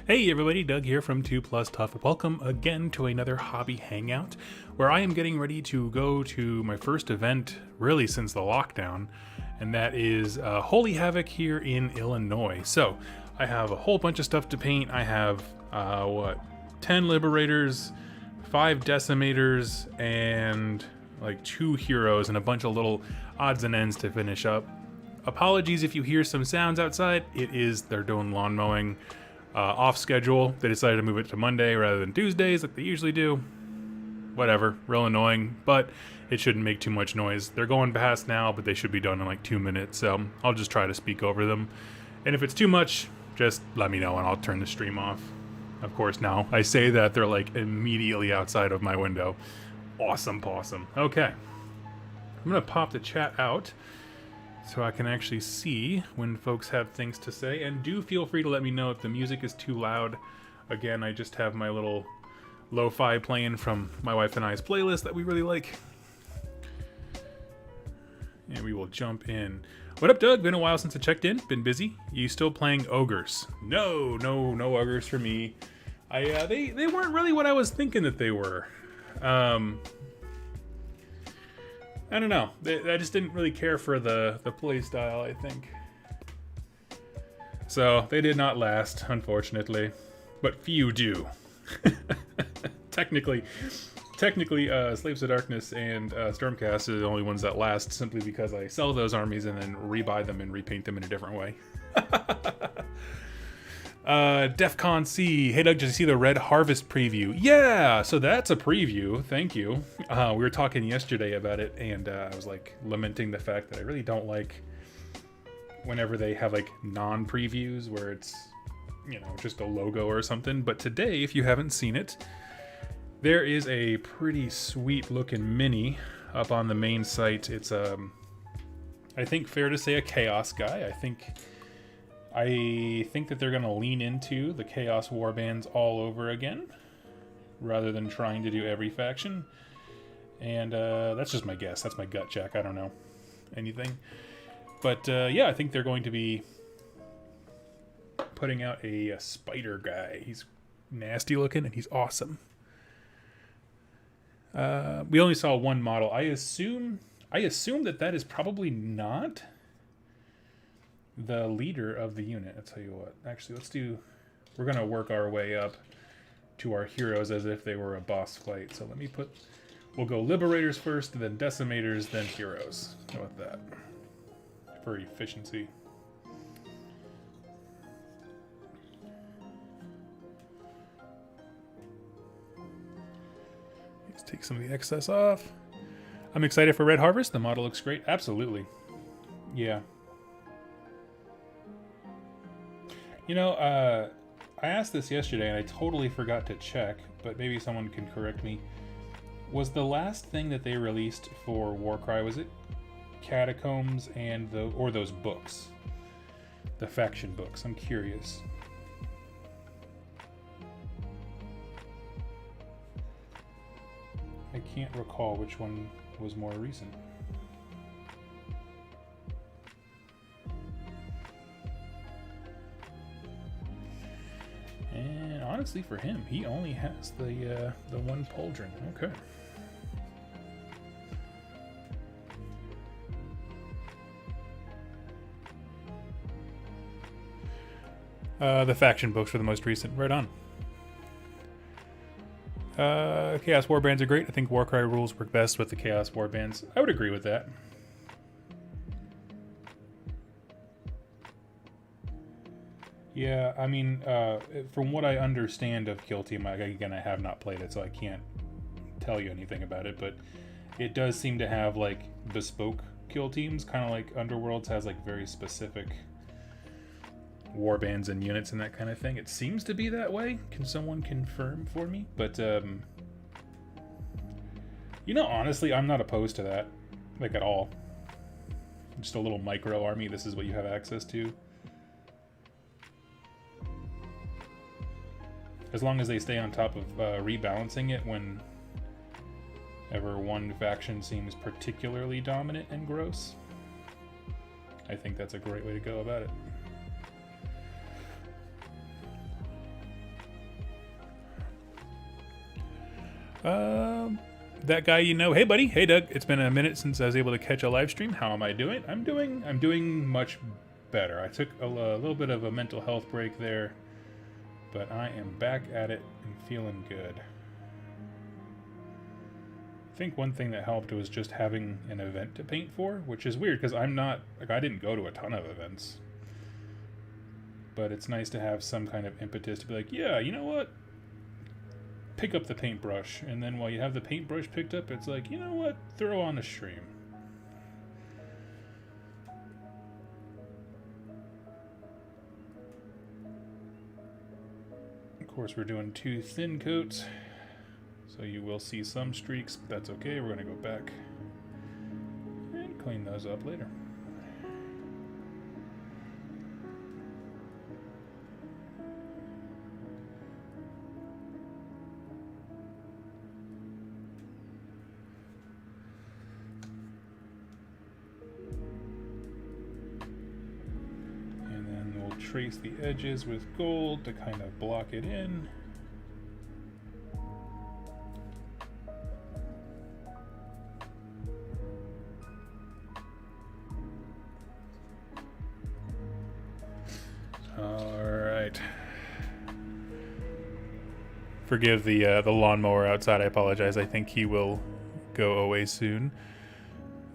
Hey everybody, Doug here from 2 Plus Tough. Welcome again to another hobby hangout where I am getting ready to go to my first event really since the lockdown, and that is Holy Havoc here in Illinois. So I have a whole bunch of stuff to paint. I have 10 Liberators, 5 Decimators, and like 2 Heroes and a bunch of little odds and ends to finish up. Apologies if you hear some sounds outside. They're doing lawn mowing off schedule. They decided to move it to Monday rather than Tuesdays like they usually do. Whatever, real annoying, but it shouldn't make too much noise. They're going past now, but they should be done in like 2 minutes, so I'll just try to speak over them. And if it's too much, just let me know and I'll turn the stream off. Of course, now I say that they're like immediately outside of my window. Awesome possum. Okay, I'm gonna pop the chat out so I can actually see when folks have things to say, and do feel free to let me know if the music is too loud. Again, I just have my little lo-fi playing from my wife and I's playlist that we really like. And we will jump in. What up, Doug? Been a while since I checked in. Been busy. You still playing ogres? No ogres for me. They weren't really what I was thinking that they were. I don't know. I just didn't really care for the play style, I think. So they did not last, unfortunately. But few do. Technically, Slaves of Darkness and Stormcast are the only ones that last, simply because I sell those armies and then rebuy them and repaint them in a different way. DEFCON C. Hey Doug, did you see the Red Harvest preview? Yeah, so that's a preview. Thank you. We were talking yesterday about it, and I was like lamenting the fact that I really don't like whenever they have like non-previews where it's, you know, just a logo or something. But today, if you haven't seen it, there is a pretty sweet looking mini up on the main site. It's I think fair to say a Chaos guy. I think that they're going to lean into the Chaos Warbands all over again, rather than trying to do every faction. And that's just my guess. That's my gut check. I don't know anything. But yeah, I think they're going to be putting out a spider guy. He's nasty looking and he's awesome. We only saw one model. I assume that is probably not the leader of the unit. I'll tell you what. Actually, we're going to work our way up to our heroes as if they were a boss fight. So we'll go Liberators first, then Decimators, then Heroes. How about that? For efficiency. Let's take some of the excess off. I'm excited for Red Harvest. The model looks great. Absolutely. Yeah. You know, I asked this yesterday and I totally forgot to check, but maybe someone can correct me. Was the last thing that they released for Warcry, was it Catacombs and those books? The faction books, I'm curious. I can't recall which one was more recent. And honestly, for him, he only has the one pauldron. Okay. The faction books were the most recent. Right on. Chaos Warbands are great. I think Warcry rules work best with the Chaos Warbands. I would agree with that. Yeah, I mean, from what I understand of Kill Team, again, I have not played it, so I can't tell you anything about it, but it does seem to have, like, bespoke kill teams, kind of like Underworlds has, like, very specific warbands and units and that kind of thing. It seems to be that way. Can someone confirm for me? But, you know, honestly, I'm not opposed to that, like, at all. Just a little micro army, this is what you have access to. As long as they stay on top of rebalancing it whenever one faction seems particularly dominant and gross, I think that's a great way to go about it. That guy you know. Hey, buddy. Hey, Doug. It's been a minute since I was able to catch a live stream. How am I doing? I'm doing much better. I took a little bit of a mental health break there, but I am back at it and feeling good. I think one thing that helped was just having an event to paint for, which is weird because I'm not, like, I didn't go to a ton of events. But it's nice to have some kind of impetus to be like, yeah, you know what? Pick up the paintbrush. And then while you have the paintbrush picked up, it's like, you know what? Throw on a stream. Of course, we're doing 2 thin coats. So you will see some streaks, but that's okay. We're going to go back and clean those up later. And then we'll trace the edges with gold to kind of block it in. Forgive the lawnmower outside. I apologize. I think he will go away soon.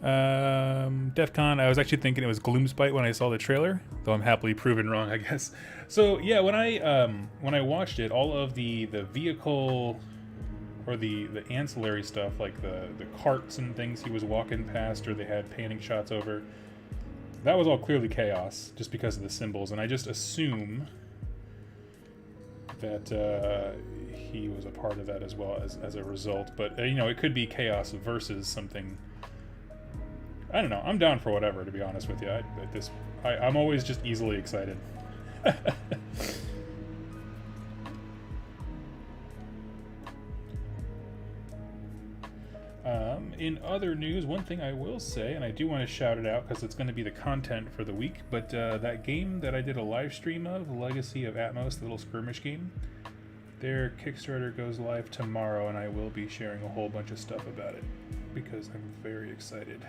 DEF CON, I was actually thinking it was Gloomspite when I saw the trailer, though I'm happily proven wrong, I guess. So yeah, when I watched it, all of the vehicle or the ancillary stuff, like the carts and things he was walking past or they had panning shots over, that was all clearly chaos just because of the symbols, and I just assume that he was a part of that as well as a result. But you know, it could be chaos versus something. I don't know. I'm down for whatever, to be honest with you. I'm always just easily excited. In other news, one thing I will say, and I do want to shout it out because it's going to be the content for the week, but that game that I did a live stream of, Legacy of Atmos, the little skirmish game, their Kickstarter goes live tomorrow, and I will be sharing a whole bunch of stuff about it because I'm very excited.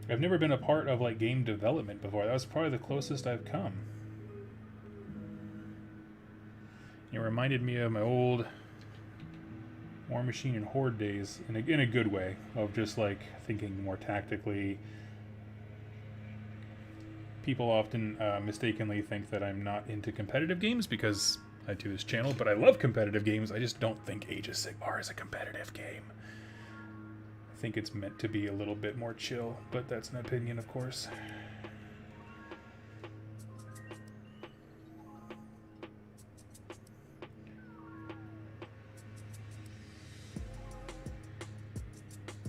I've never been a part of like game development before. That was probably the closest I've come. It reminded me of my old War Machine and Horde days in a good way, of just like thinking more tactically. People often mistakenly think that I'm not into competitive games because I do this channel, but I love competitive games. I just don't think Age of Sigmar is a competitive game. I think it's meant to be a little bit more chill, but that's an opinion, of course.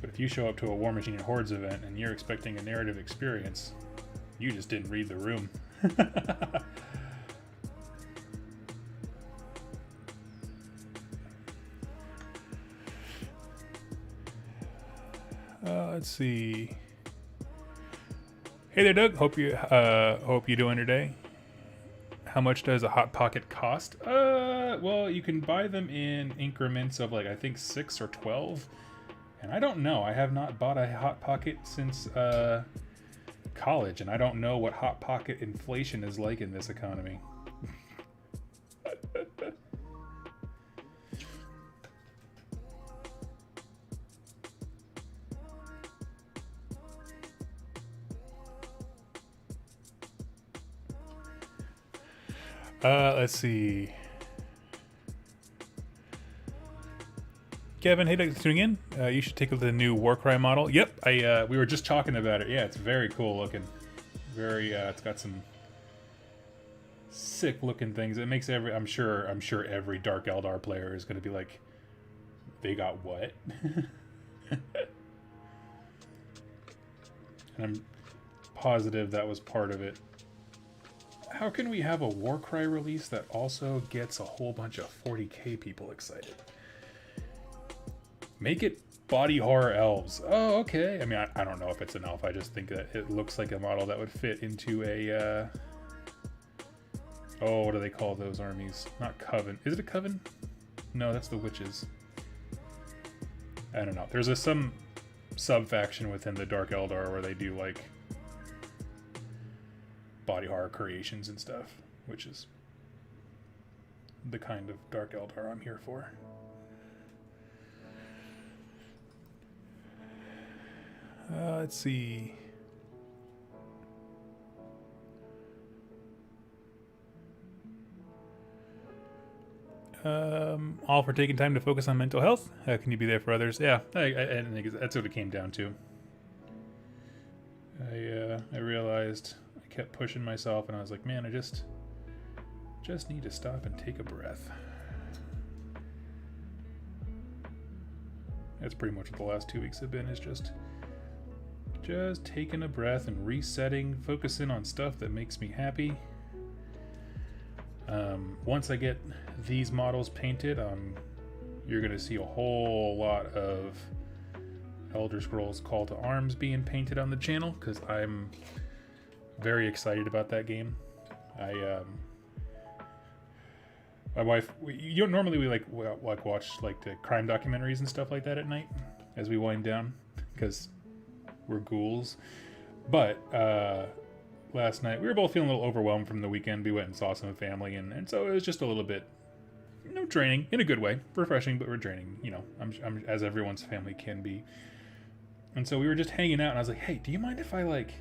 But if you show up to a War Machine and Hordes event and you're expecting a narrative experience, you just didn't read the room. Let's see. Hey there, Doug. Hope you're doing today. How much does a Hot Pocket cost? Well, you can buy them in increments of like I think 6 or 12, and I don't know. I have not bought a Hot Pocket since college, and I don't know what Hot Pocket inflation is like in this economy. Let's see. Kevin, hey, thanks for tuning in. You should take a look at the new Warcry model. Yep, we were just talking about it. Yeah, it's very cool looking. Very, it's got some sick looking things. It makes I'm sure every Dark Eldar player is going to be like, they got what? And I'm positive that was part of it. How can we have a Warcry release that also gets a whole bunch of 40k people excited? Make it body horror elves. Oh, okay. I mean, I don't know if it's an elf. I just think that it looks like a model that would fit into a... oh, what do they call those armies? Not Coven. Is it a Coven? No, that's the witches. I don't know. There's some sub-faction within the Dark Eldar where they do, like, body horror creations and stuff, which is the kind of Dark Eldar I'm here for. Let's see. All for taking time to focus on mental health. How can you be there for others? Yeah, I think that's what it came down to. I realized I kept pushing myself, and I was like, man, I just need to stop and take a breath. That's pretty much what the last 2 weeks have been, is just taking a breath and resetting, focusing on stuff that makes me happy. Once I get these models painted, you're going to see a whole lot of Elder Scrolls Call to Arms being painted on the channel, because I'm very excited about that game. My wife, normally we like watch like the crime documentaries and stuff like that at night as we wind down, because we're ghouls. But last night we were both feeling a little overwhelmed from the weekend. We went and saw some family, and so it was just a little bit, draining in a good way, refreshing, but we're draining. I'm as everyone's family can be. And so we were just hanging out, and I was like, "Hey, do you mind if I like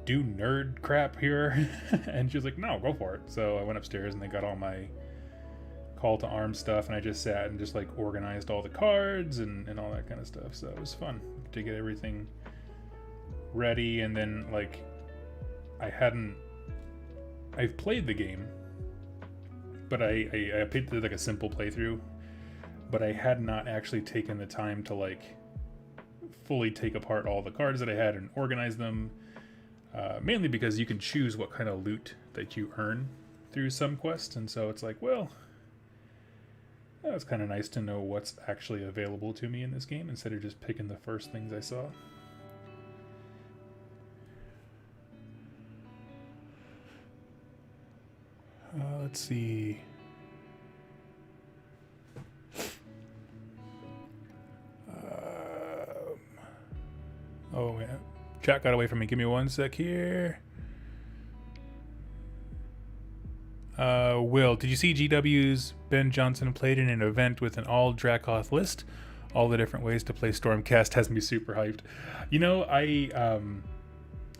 do nerd crap here?" And she was like, "No, go for it." So I went upstairs, and they got all my Call to Arms stuff, and I just sat and just like organized all the cards and all that kind of stuff. So it was fun to get everything ready. And then like I've played the game, but I played like a simple playthrough, but I had not actually taken the time to like fully take apart all the cards that I had and organize them, mainly because you can choose what kind of loot that you earn through some quests, and so it's like, well, it's kind of nice to know what's actually available to me in this game instead of just picking the first things I saw. Let's see. Oh man, chat got away from me. Give me one sec here. Will, did you see GW's Ben Johnson played in an event with an all Dracoth list? All the different ways to play Stormcast has me super hyped.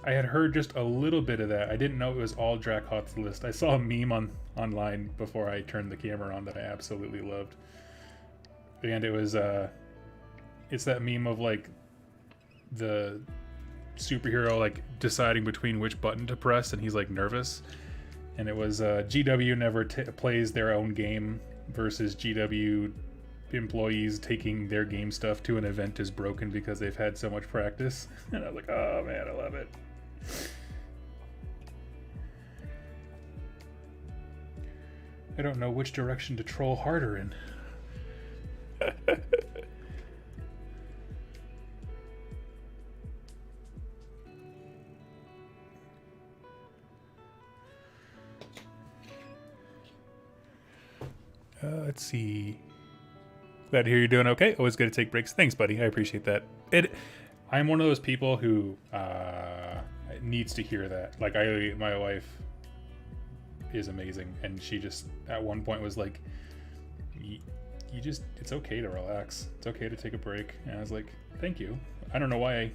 I had heard just a little bit of that. I didn't know it was all Dracoth's list. I saw a meme online before I turned the camera on that I absolutely loved. And it was, it's that meme of like the superhero like deciding between which button to press, and he's like nervous. And it was GW never plays their own game versus GW employees taking their game stuff to an event is broken because they've had so much practice. And I was like, oh man, I love it. I don't know which direction to troll harder in. Let's see. Glad to hear you're doing okay. Always good to take breaks. Thanks, buddy. I appreciate that. I'm one of those people who needs to hear that. Like, my wife is amazing, and she just at one point was like, it's okay to relax. It's okay to take a break. And I was like, thank you. I don't know why.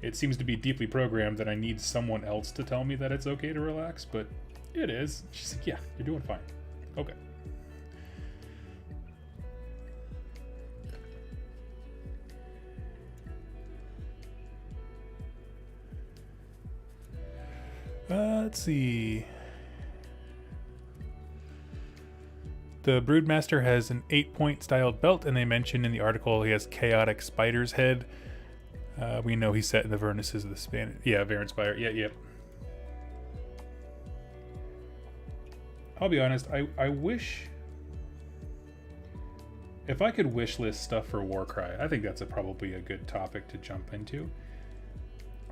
It seems to be deeply programmed that I need someone else to tell me that it's okay to relax, but it is. She's like, yeah, you're doing fine. Okay. Let's see. The Broodmaster has an 8-point styled belt, and they mentioned in the article he has chaotic spider's head. We know he's set in the vernices of the Spanish. Yeah, Varen Spire. Yeah. I'll be honest, I wish... If I could wish list stuff for Warcry, I think that's probably a good topic to jump into.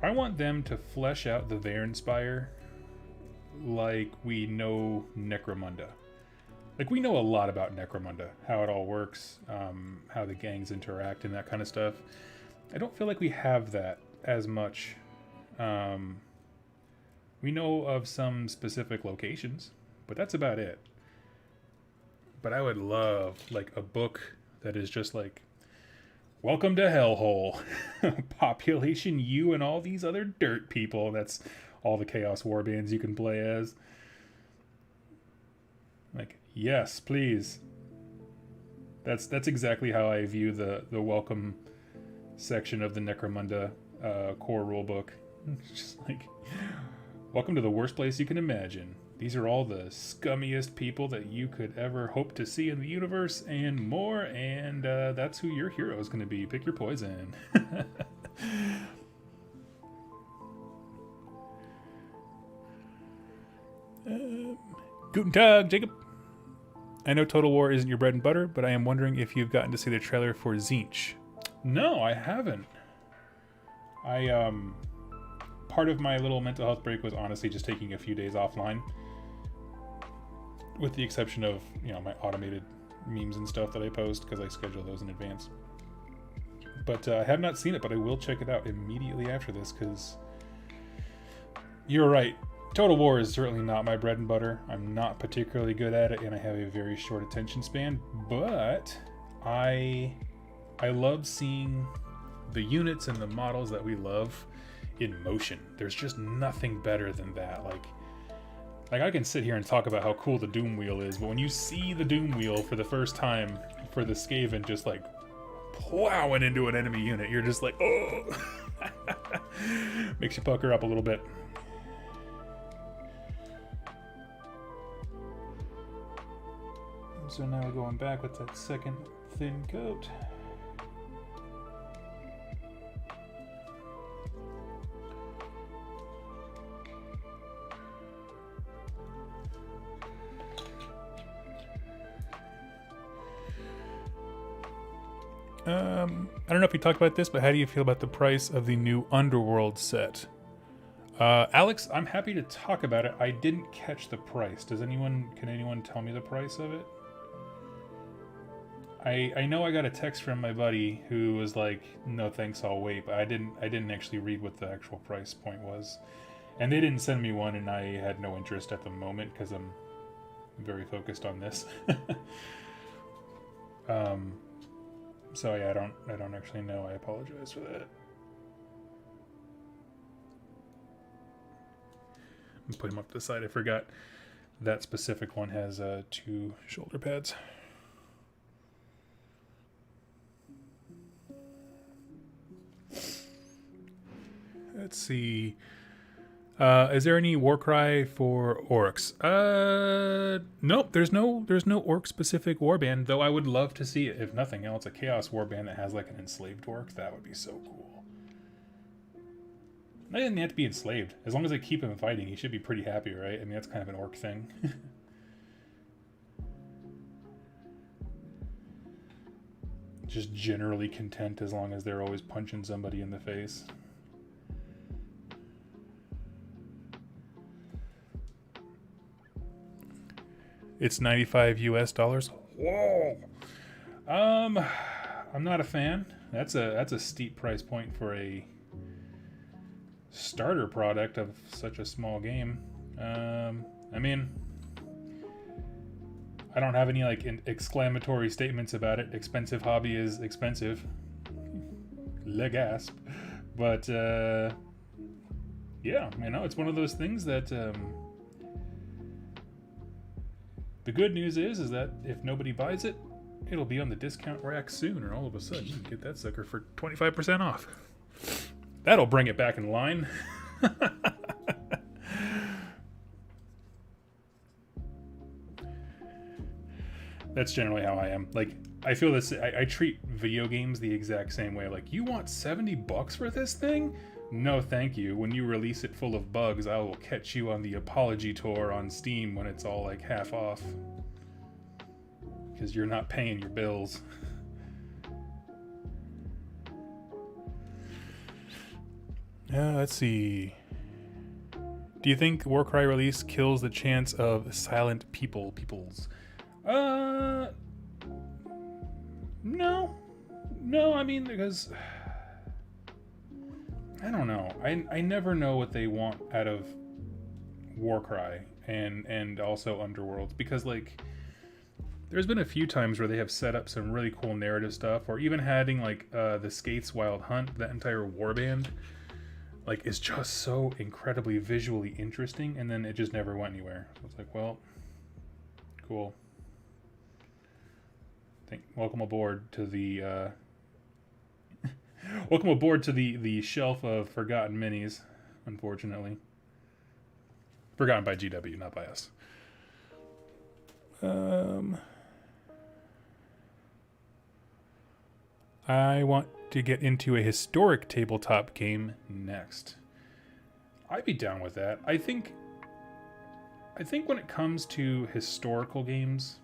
I want them to flesh out the Varen Spire like we know Necromunda. Like, we know a lot about Necromunda, how it all works, how the gangs interact and that kind of stuff. I don't feel like we have that as much. We know of some specific locations, but that's about it. But I would love, like, a book that is just like, welcome to Hellhole. Population you and all these other dirt people. That's all the Chaos Warbands you can play as. Like, yes, please. That's exactly how I view the welcome section of the Necromunda core rulebook. It's just like, welcome to the worst place you can imagine. These are all the scummiest people that you could ever hope to see in the universe and more, and that's who your hero is going to be. Pick your poison. Guten Tag, Jacob. I know Total War isn't your bread and butter, but I am wondering if you've gotten to see the trailer for Zinch. No, I haven't. Part of my little mental health break was honestly just taking a few days offline. With the exception of, my automated memes and stuff that I post, because I schedule those in advance. But I have not seen it, but I will check it out immediately after this, because you're right. Total War is certainly not my bread and butter. I'm not particularly good at it, and I have a very short attention span, but I love seeing the units and the models that we love in motion. There's just nothing better than that. Like I can sit here and talk about how cool the Doom Wheel is, but when you see the Doom Wheel for the first time for the Skaven just like plowing into an enemy unit, you're just like, oh. Makes you pucker up a little bit. So now we're going back with that second thin coat. I don't know if you talked about this, but how do you feel about the price of the new Underworld set? Alex, I'm happy to talk about it. I didn't catch the price. Can anyone tell me the price of it? I know I got a text from my buddy who was like, no thanks, I'll wait, but I didn't actually read what the actual price point was. And they didn't send me one, and I had no interest at the moment because I'm very focused on this. So yeah, I don't actually know. I apologize for that. I'm putting him up to the side. I forgot that specific one has 2 shoulder pads. Let's see. Is there any Warcry for orcs? Nope. There's no orc specific warband, though I would love to see it. If nothing else, a chaos warband that has like an enslaved orc, that would be so cool. I didn't have to be enslaved. As long as I keep him fighting, he should be pretty happy, right? I mean, that's kind of an orc thing. Just generally content as long as they're always punching somebody in the face. It's $95 US. Whoa. I'm not a fan. That's a steep price point for a starter product of such a small game. I mean, I don't have any like exclamatory statements about it. Expensive hobby is expensive. Le gasp. But yeah, it's one of those things that the good news is that if nobody buys it, it'll be on the discount rack soon, or all of a sudden you can get that sucker for 25% off. That'll bring it back in line. That's generally how I am. Like, I feel this. I treat video games the exact same way. Like, you want $70 for this thing? No, thank you. When you release it full of bugs, I will catch you on the apology tour on Steam when it's all like half off. Because you're not paying your bills. Let's see. Do you think Warcry release kills the chance of silent peoples? No. I mean, because I don't know. I never know what they want out of Warcry and also Underworlds, because like there's been a few times where they have set up some really cool narrative stuff, or even having like the Skates Wild Hunt, that entire warband, like is just so incredibly visually interesting, and then it just never went anywhere. So it's like, well, cool. Welcome aboard to the welcome aboard to the shelf of forgotten minis. Unfortunately, forgotten by GW, not by us. I want to get into a historic tabletop game next. I'd be down with that. I think when it comes to historical games,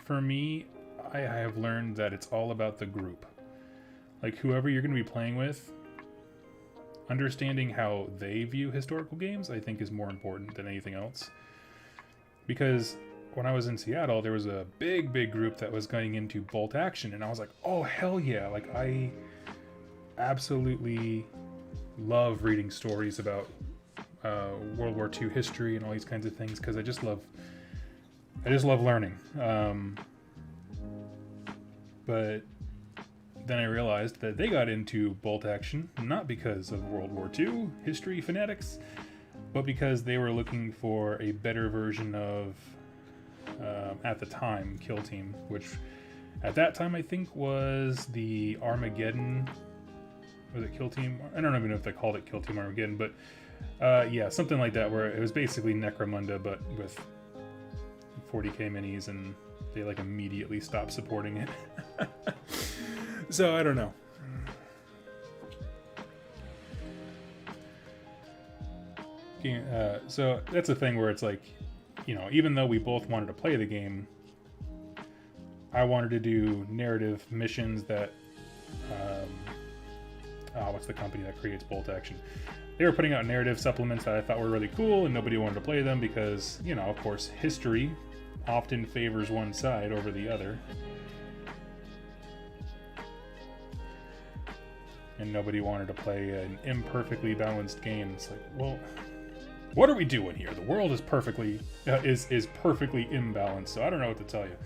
for me, I have learned that it's all about the group. Like, whoever you're going to be playing with, understanding how they view historical games, I think, is more important than anything else. Because when I was in Seattle, there was a big group that was going into bolt action, and I was like, oh, hell yeah. Like, I absolutely love reading stories about World War II history and all these kinds of things, because I just love learning. But then I realized that they got into bolt action not because of World War II history fanatics, but because they were looking for a better version of, at the time, Kill Team, which at that time I think was the Armageddon. Was it Kill Team? I don't even know if they called it Kill Team Armageddon, but yeah, something like that, where it was basically Necromunda, but with 40k minis, and they like immediately stopped supporting it. So I don't know. So that's the thing where it's like, you know, even though we both wanted to play the game, I wanted to do narrative missions that what's the company that creates bolt action? They were putting out narrative supplements that I thought were really cool, and nobody wanted to play them because, you know, of course, history often favors one side over the other. And nobody wanted to play an imperfectly balanced game. It's like, well, what are we doing here? The world is perfectly perfectly imbalanced, so I don't know what to tell you.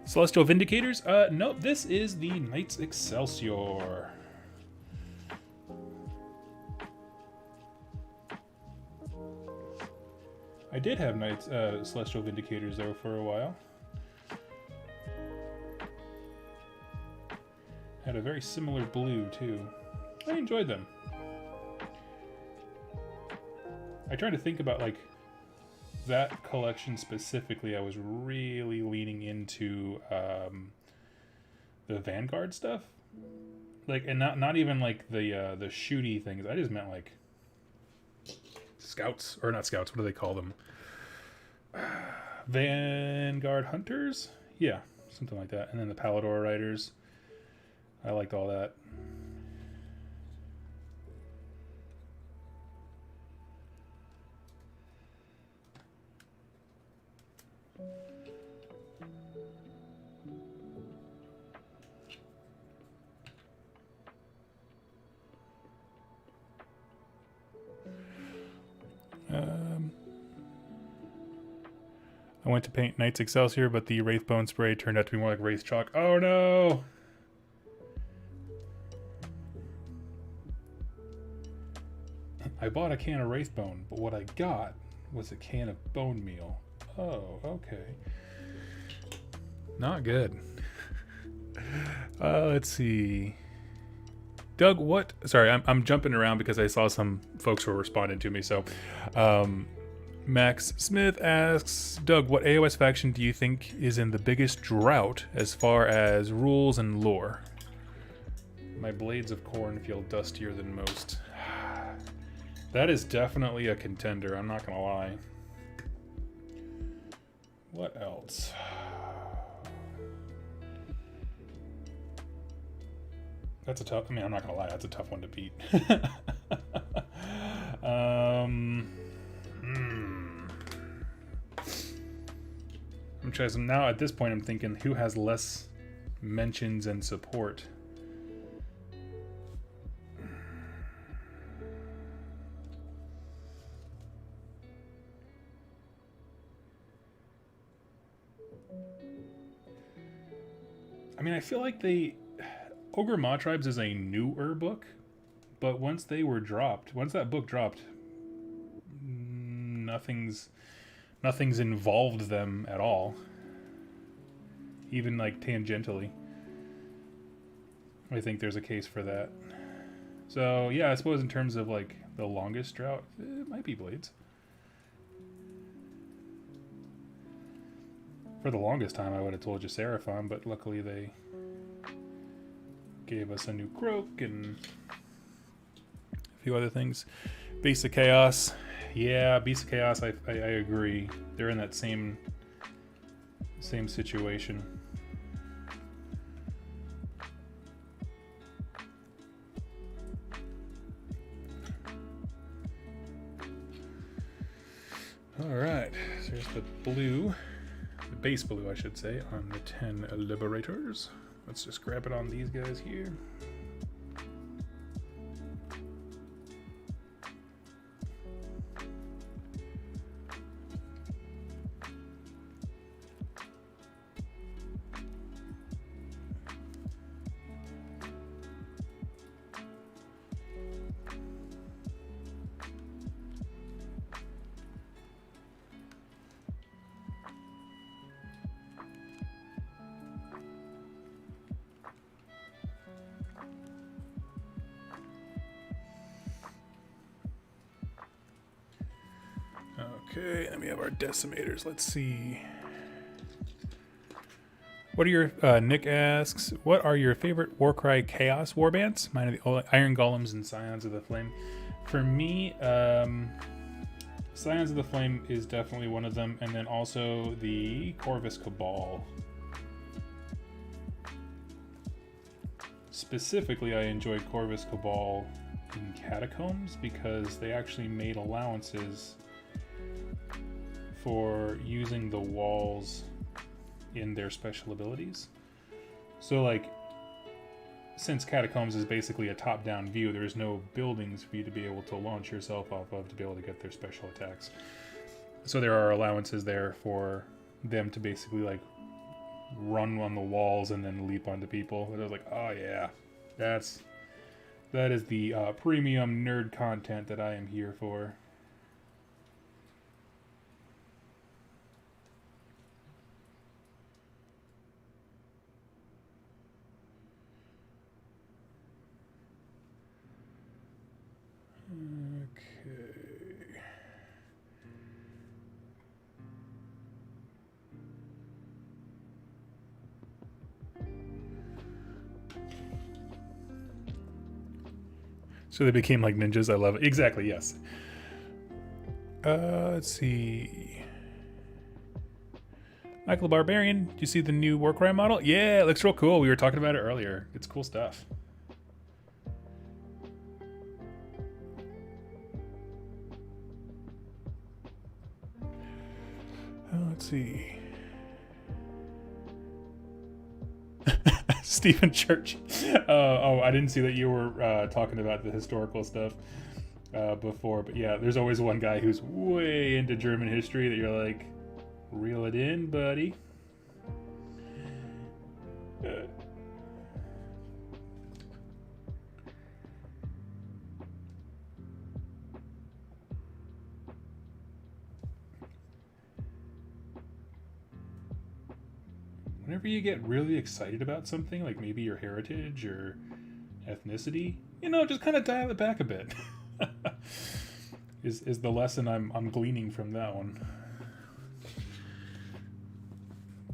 Celestial Vindicators? Nope, this is the Knights Excelsior. I did have Knights Celestial Vindicators though for a while. Had a very similar blue too. I enjoyed them. I tried to think about like that collection specifically. I was really leaning into the Vanguard stuff, like, and not even like the shooty things. I just meant like scouts, or not scouts. What do they call them? Vanguard Hunters? Yeah, something like that. And then the Palador Riders. I liked all that. I went to paint Knights Excelsior, but the Wraithbone spray turned out to be more like Wraith Chalk. Oh no! I bought a can of Wraithbone, but what I got was a can of bone meal. Oh, okay. Not good. Let's see. Doug, what? Sorry, I'm jumping around because I saw some folks were responding to me. So, Max Smith asks, Doug, what AOS faction do you think is in the biggest drought as far as rules and lore? My Blades of Corn feel dustier than most. That is definitely a contender, I'm not gonna lie. What else? That's a tough, I mean, I'm not gonna lie, that's a tough one to beat. Which is now at this point I'm thinking, who has less mentions and support? I mean, I feel like Ogre Maw Tribes is a newer book, but once that book dropped, nothing's involved them at all, even like tangentially. I think there's a case for that. So yeah, I suppose in terms of like the longest drought, it might be Blades. For the longest time, I would have told you Seraphon, but luckily they gave us a new Croak and a few other things. Beast of Chaos. Yeah, Beast of Chaos, I agree. They're in that same situation. Alright, so here's the blue. The base blue, I should say, on the 10 Liberators. Let's just grab it on these guys here. Okay, then we have our decimators. Let's see. What are your Nick asks, what are your favorite Warcry Chaos warbands? Mine are the Iron Golems and Scions of the Flame. For me, Scions of the Flame is definitely one of them, and then also the Corvus Cabal. Specifically, I enjoyed Corvus Cabal in Catacombs because they actually made allowances for using the walls in their special abilities. So like, since Catacombs is basically a top-down view, there's no buildings for you to be able to launch yourself off of to be able to get their special attacks. So there are allowances there for them to basically like run on the walls and then leap onto people. And I was like, oh yeah, that is the premium nerd content that I am here for. Okay. So they became like ninjas. I love it. Exactly, yes. Let's see. Michael the Barbarian, do you see the new Warcry model? Yeah, it looks real cool. We were talking about it earlier. It's cool stuff. Let's see. Stephen Church. Oh, I didn't see that you were talking about the historical stuff before, but yeah, there's always one guy who's way into German history that you're like, reel it in, buddy. Whenever you get really excited about something, like maybe your heritage or ethnicity, you know, just kind of dial it back a bit. is the lesson I'm gleaning from that one.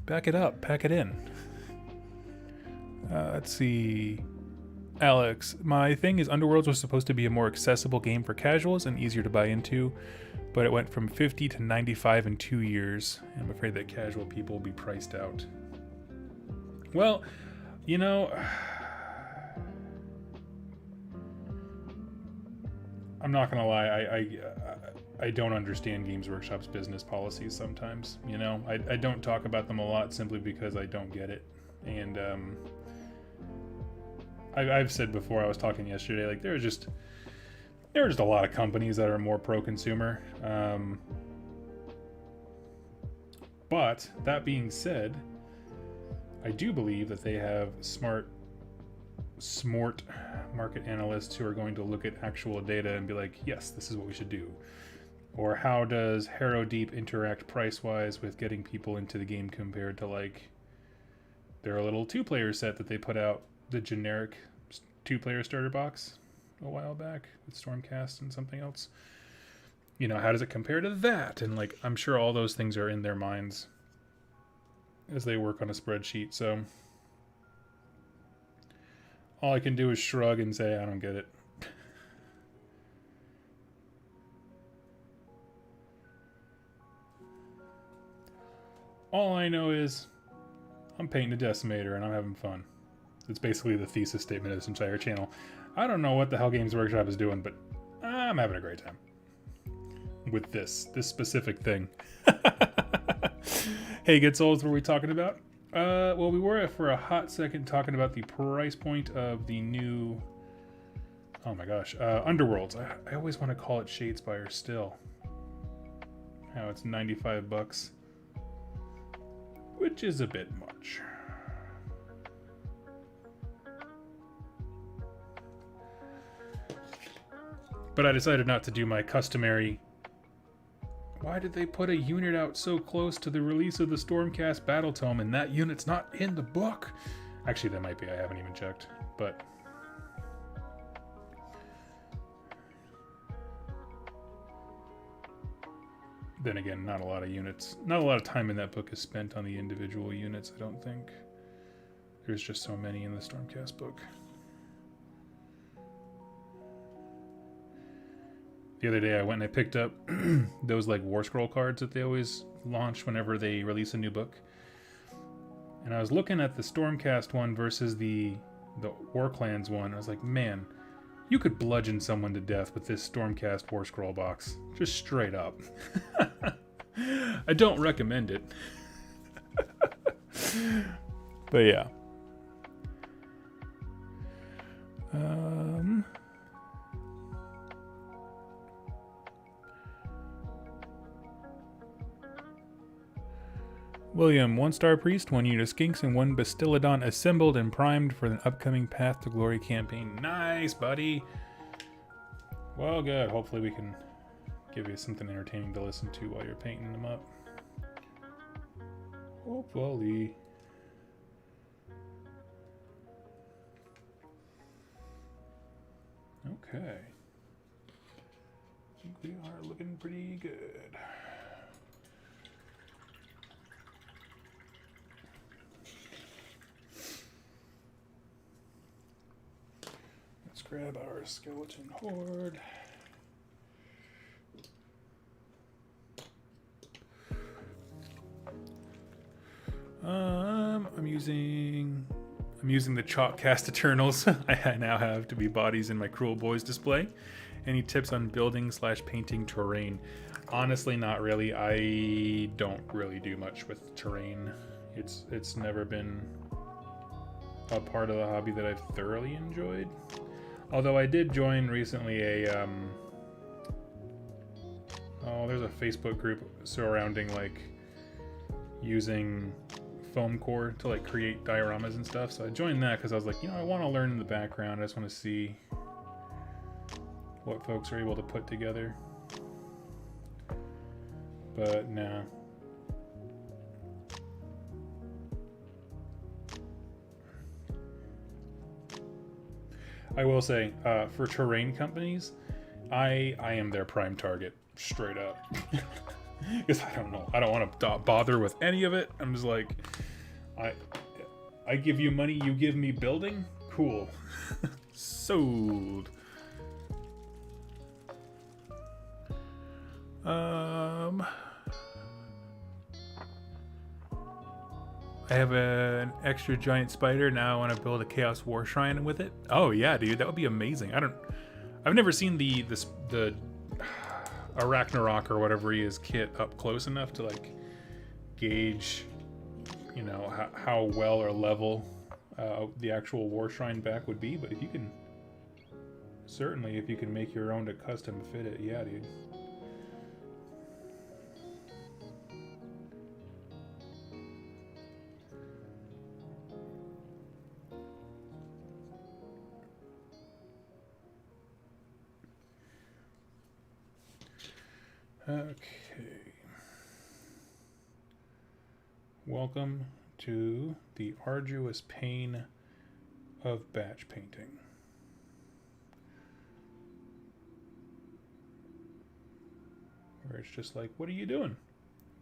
Back it up, pack it in. Let's see. Alex, my thing is Underworlds was supposed to be a more accessible game for casuals and easier to buy into, but it went from 50 to 95 in 2 years. I'm afraid that casual people will be priced out. Well, you know, I'm not gonna lie, I don't understand Games Workshop's business policies sometimes. You know, I don't talk about them a lot simply because I don't get it. And I've said before, I was talking yesterday, like there are just a lot of companies that are more pro-consumer. But that being said, I do believe that they have smart market analysts who are going to look at actual data and be like, yes, this is what we should do. Or how does Harrow Deep interact price-wise with getting people into the game compared to like their little 2-player set that they put out, the generic 2-player starter box a while back with Stormcast and something else. You know, how does it compare to that? And like, I'm sure all those things are in their minds as they work on a spreadsheet. So all I can do is shrug and say, I don't get it. All I know is I'm painting a decimator and I'm having fun. It's basically the thesis statement of this entire channel. I don't know what the hell Games Workshop is doing, but I'm having a great time with this specific thing. Hey, good souls, what were we talking about? Well, we were for a hot second talking about the price point of the new, oh my gosh, Underworlds. I always want to call it Shadespire still. How it's $95, which is a bit much. But I decided not to do my customary, why did they put a unit out so close to the release of the Stormcast Battle Tome and that unit's not in the book? Actually, that might be. I haven't even checked. But then again, not a lot of units. Not a lot of time in that book is spent on the individual units, I don't think. There's just so many in the Stormcast book. The other day I went and I picked up those like War Scroll cards that they always launch whenever they release a new book. And I was looking at the Stormcast one versus the War Clans one. I was like, man, you could bludgeon someone to death with this Stormcast War Scroll box. Just straight up. I don't recommend it. But yeah. William, 1-star priest, 1 unit of skinks, and 1 Bastillodon assembled and primed for the upcoming Path to Glory campaign. Nice, buddy. Well, good. Hopefully we can give you something entertaining to listen to while you're painting them up. Hopefully. Okay. I think we are looking pretty good. Let's grab our skeleton horde. I'm using the Chalkcast Eternals I now have to be bodies in my Cruel Boys display. Any tips on building / painting terrain? Honestly, not really. I don't really do much with terrain. It's never been a part of the hobby that I've thoroughly enjoyed. Although I did join recently a there's a Facebook group surrounding like using foam core to like create dioramas and stuff. So I joined that because I was like, I want to learn in the background. I just want to see what folks are able to put together. But nah. I will say, for terrain companies, I am their prime target, straight up. Because I don't know. I don't want to bother with any of it. I'm just like, I give you money, you give me building? Cool. Sold. I have an extra giant spider. Now I want to build a Chaos War Shrine with it. Oh yeah, dude, that would be amazing. I I've never seen the Arachnarok or whatever he is kit up close enough to like gauge, you know, how well or level the actual War Shrine back would be. But if you can, certainly if you can make your own to custom fit it, yeah, dude. Okay. Welcome to the arduous pain of batch painting. Where it's just like, what are you doing?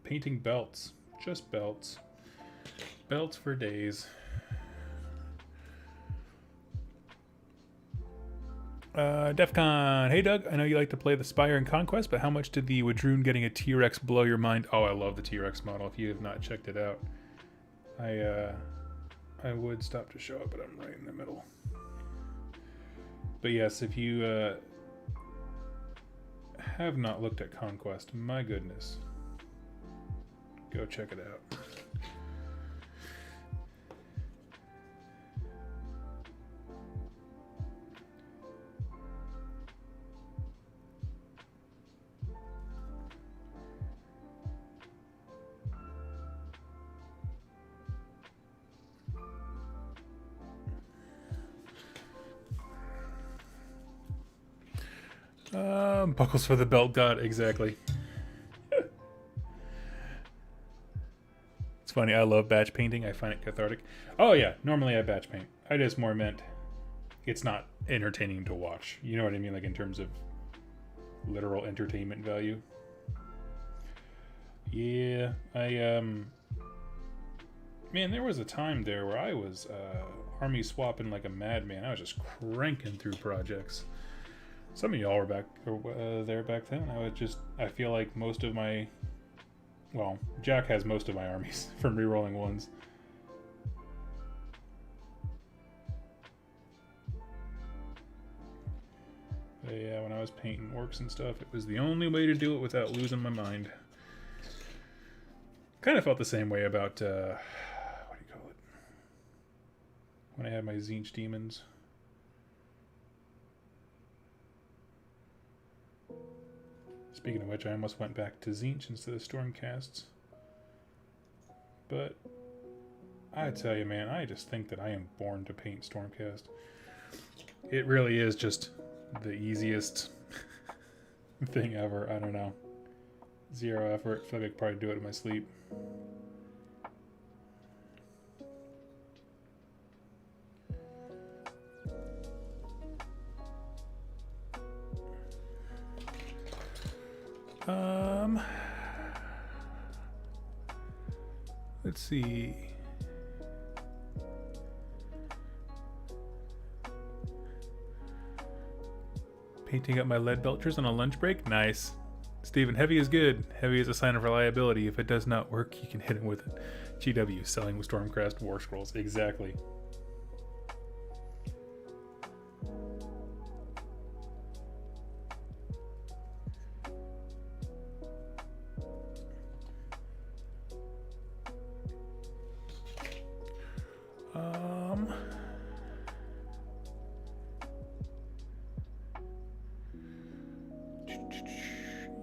Painting belts. Just belts. Belts for days. Defcon. Hey Doug, I know you like to play the Spire and Conquest, but how much did the Wadroon getting a T-Rex blow your mind? Oh, I love the T-Rex model. If you have not checked it out, I would stop to show it, but I'm right in the middle. But yes, if you have not looked at Conquest, my goodness, go check it out. Buckles for the belt god, exactly. It's funny, I love batch painting. I find it cathartic. Oh yeah, normally I batch paint. I just more meant it's not entertaining to watch. You know what I mean? Like in terms of literal entertainment value. Yeah, man, there was a time there where I was army swapping like a madman. I was just cranking through projects. Some of y'all were back there back then. I feel like most of my, well, Jack has most of my armies from rerolling ones. But yeah, when I was painting orcs and stuff, it was the only way to do it without losing my mind. Kind of felt the same way about, what do you call it? When I had my Tzeentch demons. Speaking of which, I almost went back to Tzeentch instead of Stormcasts. But I tell you, man, I just think that I am born to paint Stormcast. It really is just the easiest thing ever. I don't know. Zero effort. I feel like I could probably do it in my sleep. Let's see. Painting up my lead belchers on a lunch break? Nice. Steven, heavy is good. Heavy is a sign of reliability. If it does not work, you can hit it with it. GW, selling with Stormcast War Scrolls. Exactly.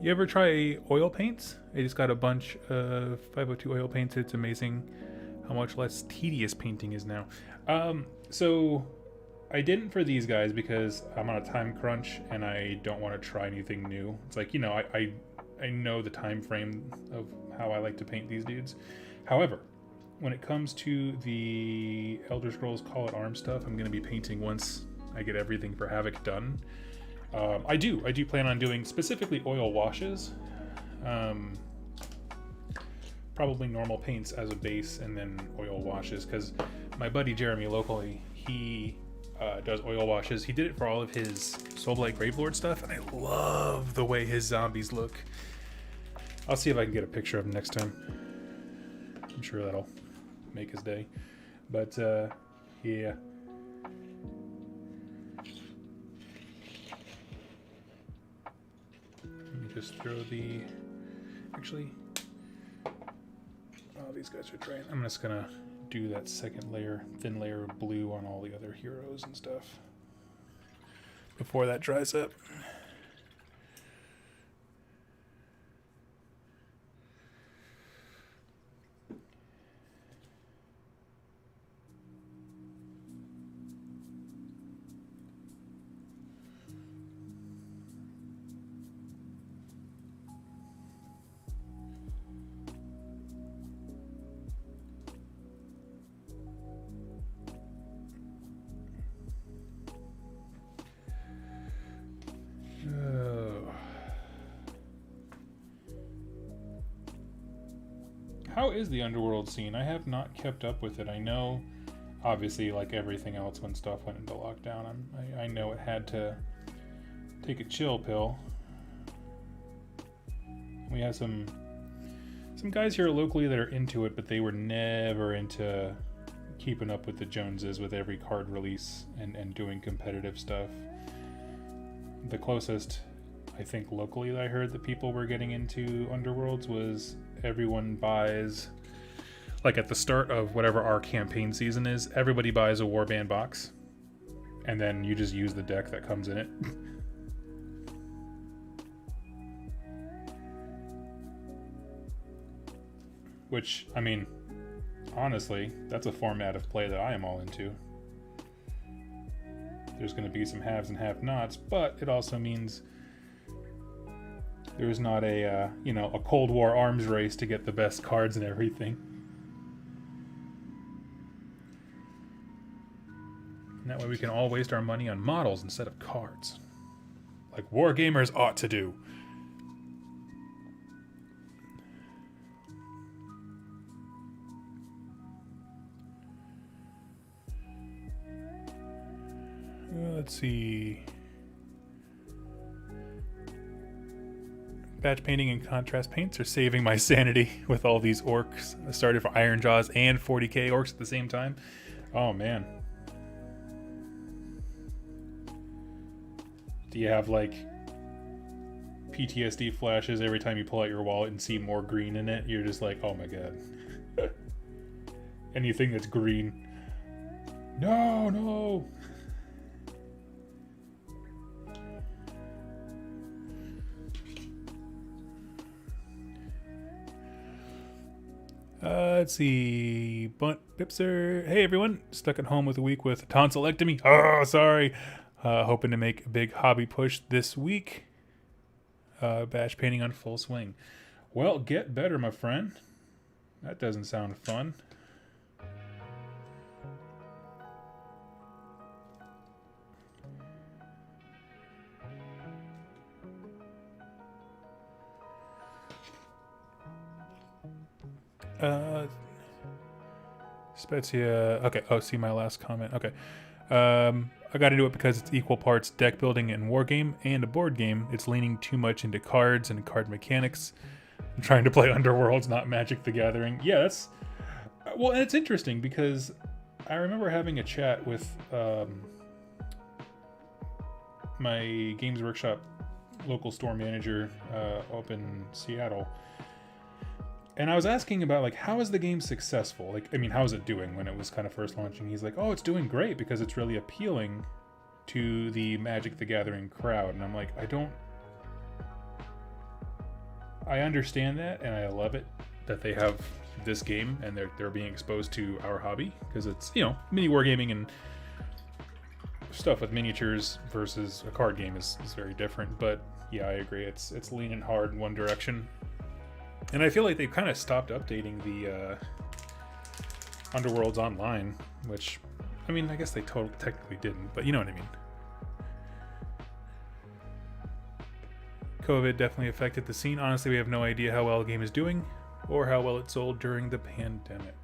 You ever try oil paints? I just got a bunch of 502 oil paints. It's amazing how much less tedious painting is now. So I didn't for these guys because I'm on a time crunch and I don't want to try anything new. It's like, you know, I know the time frame of how I like to paint these dudes. However, when it comes to the Elder Scrolls Call It Arms stuff, I'm going to be painting once I get everything for Havoc done. I do plan on doing specifically oil washes. Probably normal paints as a base and then oil washes, because my buddy Jeremy locally, he does oil washes. He did it for all of his Soulblight Gravelord stuff, and I love the way his zombies look. I'll see if I can get a picture of him next time. I'm sure that'll make his day. But yeah. just throw the... Actually... Oh, these guys are drying. I'm just gonna do that second layer, thin layer of blue on all the other heroes and stuff before that dries up. How is the underworld scene? I have not kept up with it. I know, obviously, like everything else when stuff went into lockdown, I know it had to take a chill pill. We have some guys here locally that are into it, but they were never into keeping up with the Joneses with every card release and doing competitive stuff. The closest, I think, locally that I heard that people were getting into Underworlds was everyone buys, like at the start of whatever our campaign season is, everybody buys a warband box, and then you just use the deck that comes in it. Which, I mean, honestly, that's a format of play that I am all into. There's going to be some haves and have-nots, but it also means there's not a, a Cold War arms race to get the best cards and everything. And that way we can all waste our money on models instead of cards. Like wargamers ought to do. Let's see. Batch painting and contrast paints are saving my sanity with all these orcs. I started for Iron Jaws and 40k orcs at the same time. Oh man. Do you have like PTSD flashes every time you pull out your wallet and see more green in it? You're just like, oh my god. Anything that's green. No. Let's see. Bunt Bipser. Hey everyone. Stuck at home with a week with tonsillectomy. Oh, sorry. Hoping to make a big hobby push this week. Batch painting on full swing. Well, get better, my friend. That doesn't sound fun. Spezia. Okay. Oh, see my last comment. Okay. I got into it because it's equal parts deck building and war game and a board game. It's leaning too much into cards and card mechanics. I'm trying to play Underworlds, not Magic the Gathering. Yeah, that's... Well, and it's interesting because I remember having a chat with my Games Workshop local store manager up in Seattle. And I was asking about, like, how is the game successful? Like, I mean, how is it doing when it was kind of first launching? He's like, oh, it's doing great because it's really appealing to the Magic the Gathering crowd. And I'm like, I understand that, and I love it that they have this game and they're being exposed to our hobby because it's, mini wargaming and stuff with miniatures versus a card game is very different. But yeah, I agree. It's leaning hard in one direction. And I feel like they've kind of stopped updating the Underworlds online, which, I mean, I guess they technically didn't, but you know what I mean. COVID definitely affected the scene. Honestly, we have no idea how well the game is doing or how well it sold during the pandemic.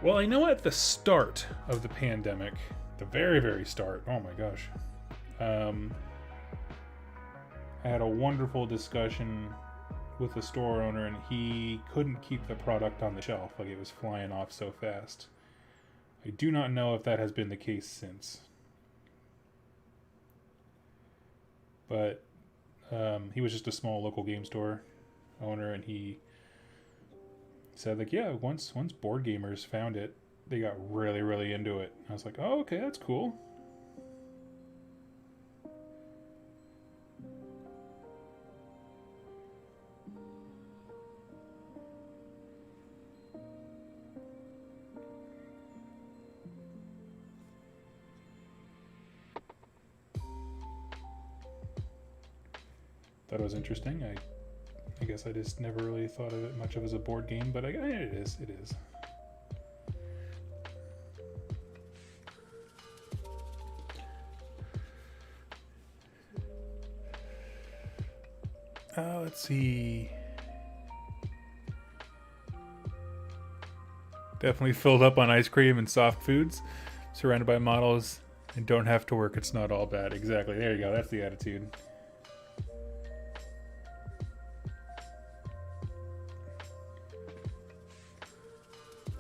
Well, I know at the start of the pandemic, the very, very start, oh my gosh, I had a wonderful discussion with the store owner, and he couldn't keep the product on the shelf. Like, it was flying off so fast. I do not know if that has been the case since. But He was just a small local game store owner, and he said like, yeah, once board gamers found it, they got really, really into it. I was like, oh, okay, that's cool. Thought it was interesting. I guess I just never really thought of it much of as a board game, but it is. It is. Let's see. Definitely filled up on ice cream and soft foods, surrounded by models, and don't have to work. It's not all bad. Exactly. There you go. That's the attitude.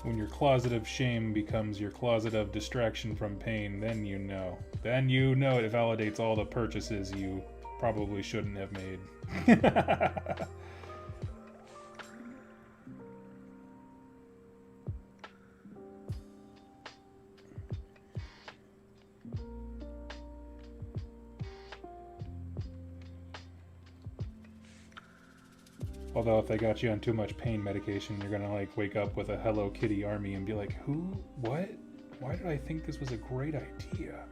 When your closet of shame becomes your closet of distraction from pain, then you know. Then you know it validates all the purchases you probably shouldn't have made. Although if they got you on too much pain medication, you're gonna like wake up with a Hello Kitty army and be like, who? What? Why did I think this was a great idea?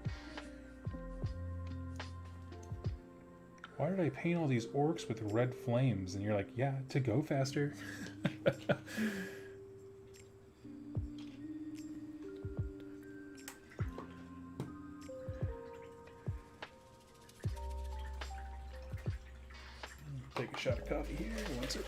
Why did I paint all these orcs with red flames? And you're like, yeah, to go faster. Take a shot of coffee here. One sec.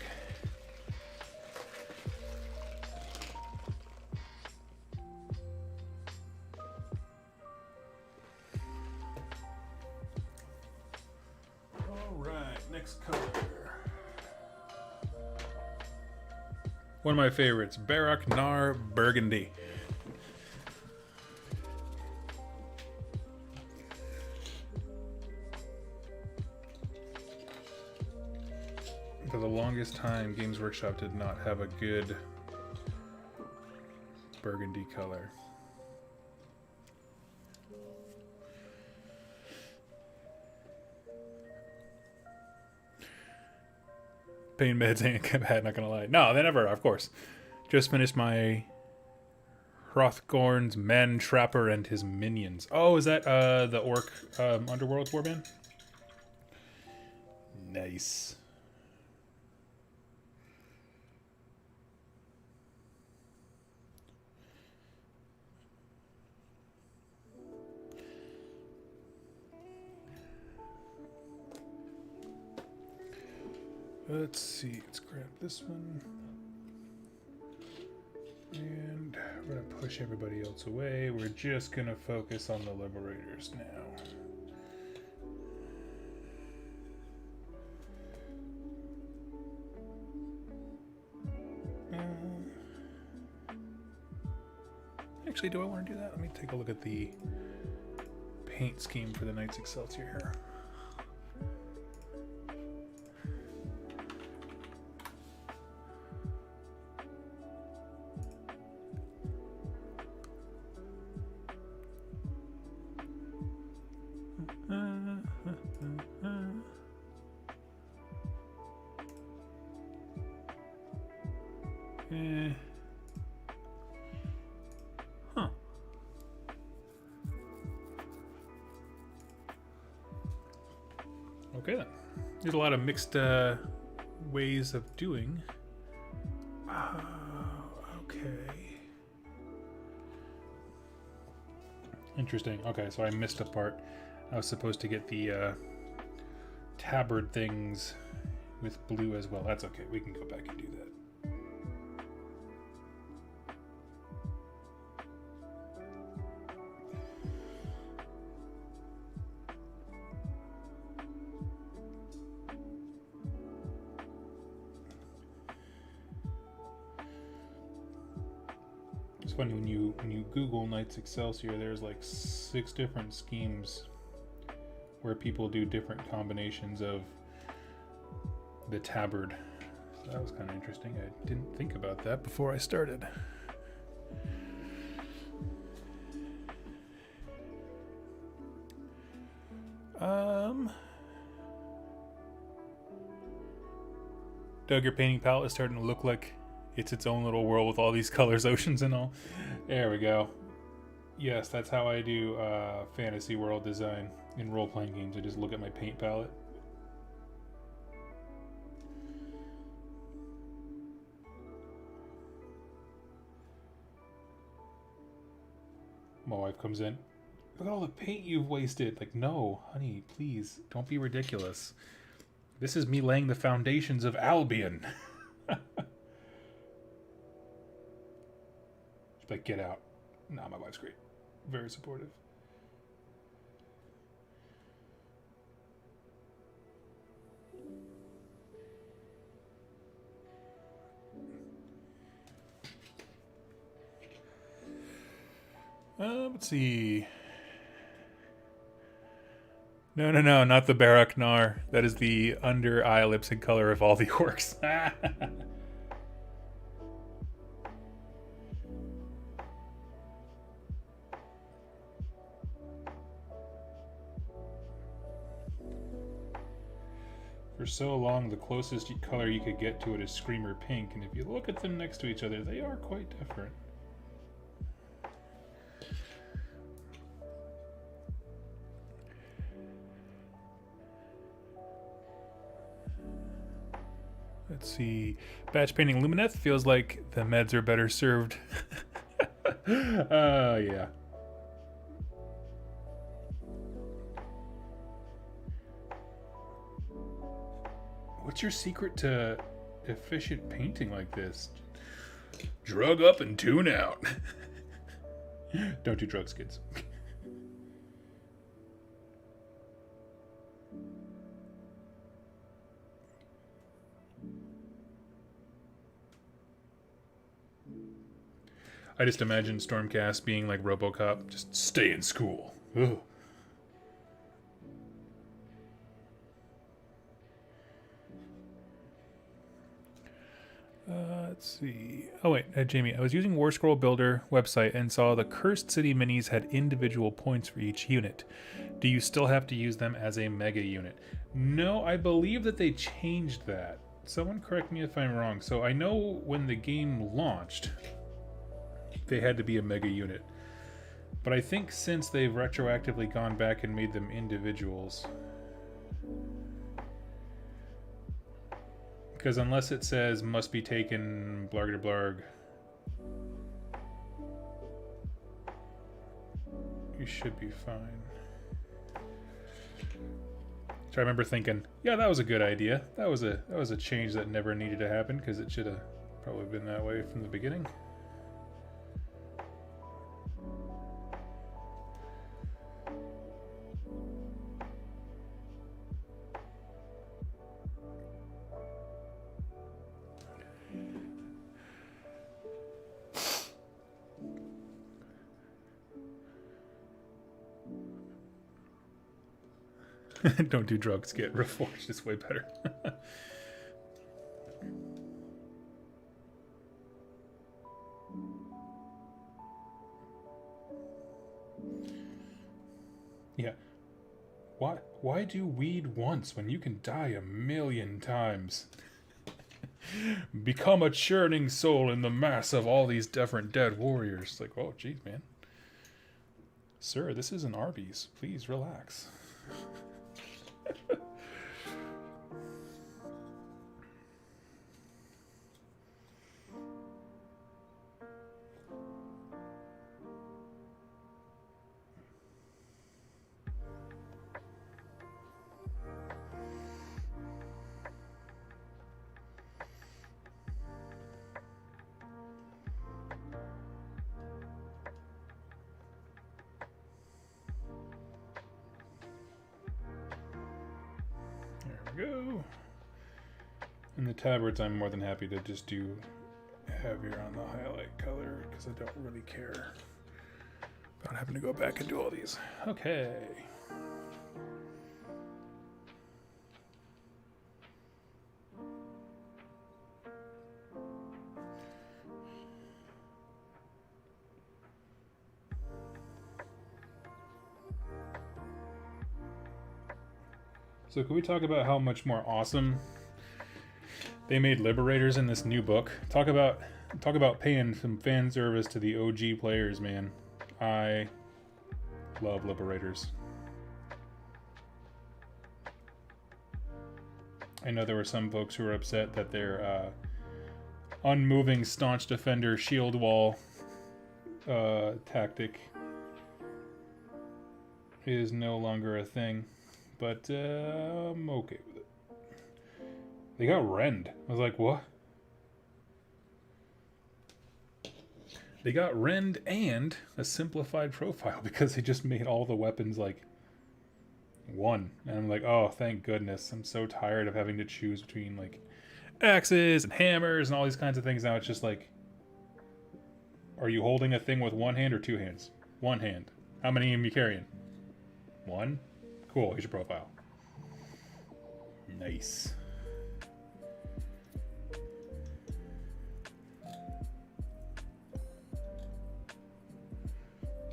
All right, next color. One of my favorites, Barak Nar Burgundy. For the longest time, Games Workshop did not have a good burgundy color. Pain meds ain't bad, not gonna lie. No, they never, of course. Just finished my Hrothgorn's Man Trapper and his Minions. Oh, is that the Orc Underworld warband? Nice. Let's see, let's grab this one. And we're going to push everybody else away. We're just going to focus on the Liberators now. Actually, do I want to do that? Let me take a look at the paint scheme for the Knights Excelsior here. Huh. Okay then. There's a lot of mixed ways of doing. Okay. Interesting. Okay, so I missed a part. I was supposed to get the tabard things with blue as well. That's okay. We can go back and do that. It's funny when you Google Knights Excelsior, there's like 6 different schemes where people do different combinations of the tabard. So that was kind of interesting. I didn't think about that before I started. Doug, your painting palette is starting to look like it's its own little world with all these colors, oceans, and all. There we go. Yes, that's how I do fantasy world design in role-playing games. I just look at my paint palette. My wife comes in. Look at all the paint you've wasted. Like, no, honey, please, don't be ridiculous. This is me laying the foundations of Albion. She's like, get out. Nah, my wife's great. Very supportive. Let's see. No, not the Barak Nar. That is the under eye lipstick color of all the orcs. For so long, the closest color you could get to it is Screamer Pink, and if you look at them next to each other, they are quite different. Let's see. Batch painting Lumineth feels like the meds are better served. Yeah. What's your secret to efficient painting like this? Drug up and tune out. Don't do drugs, kids. I just imagine Stormcast being like RoboCop, just stay in school. Ugh. Let's see. Oh wait, Jamie, I was using War Scroll Builder website and saw the Cursed City minis had individual points for each unit. Do you still have to use them as a mega unit? No, I believe that they changed that. Someone correct me if I'm wrong. So I know when the game launched, they had to be a mega unit. But I think since they've retroactively gone back and made them individuals. Because unless it says must be taken blarg blarg, you should be fine. So I remember thinking, yeah, that was a good idea. That was a change that never needed to happen because it should have probably been that way from the beginning. Don't do drugs, get reforged. It's way better. Yeah. Why do weed once when you can die 1,000,000 times? Become a churning soul in the mass of all these different dead warriors. Like, oh, geez, man. Sir, this is an Arby's. Please relax. Go. In the tabards, I'm more than happy to just do heavier on the highlight color because I don't really care about having to go back and do all these. Okay. So can we talk about how much more awesome they made Liberators in this new book? Talk about paying some fan service to the OG players, man. I love Liberators. I know there were some folks who were upset that their unmoving staunch defender shield wall tactic is no longer a thing, but I'm okay with it. They got rend. I was like, what? They got rend and a simplified profile because they just made all the weapons like one. And I'm like, oh, thank goodness. I'm so tired of having to choose between like axes and hammers and all these kinds of things. Now it's just like, are you holding a thing with one hand or two hands? One hand. How many are you carrying? One? Cool, here's your profile. Nice.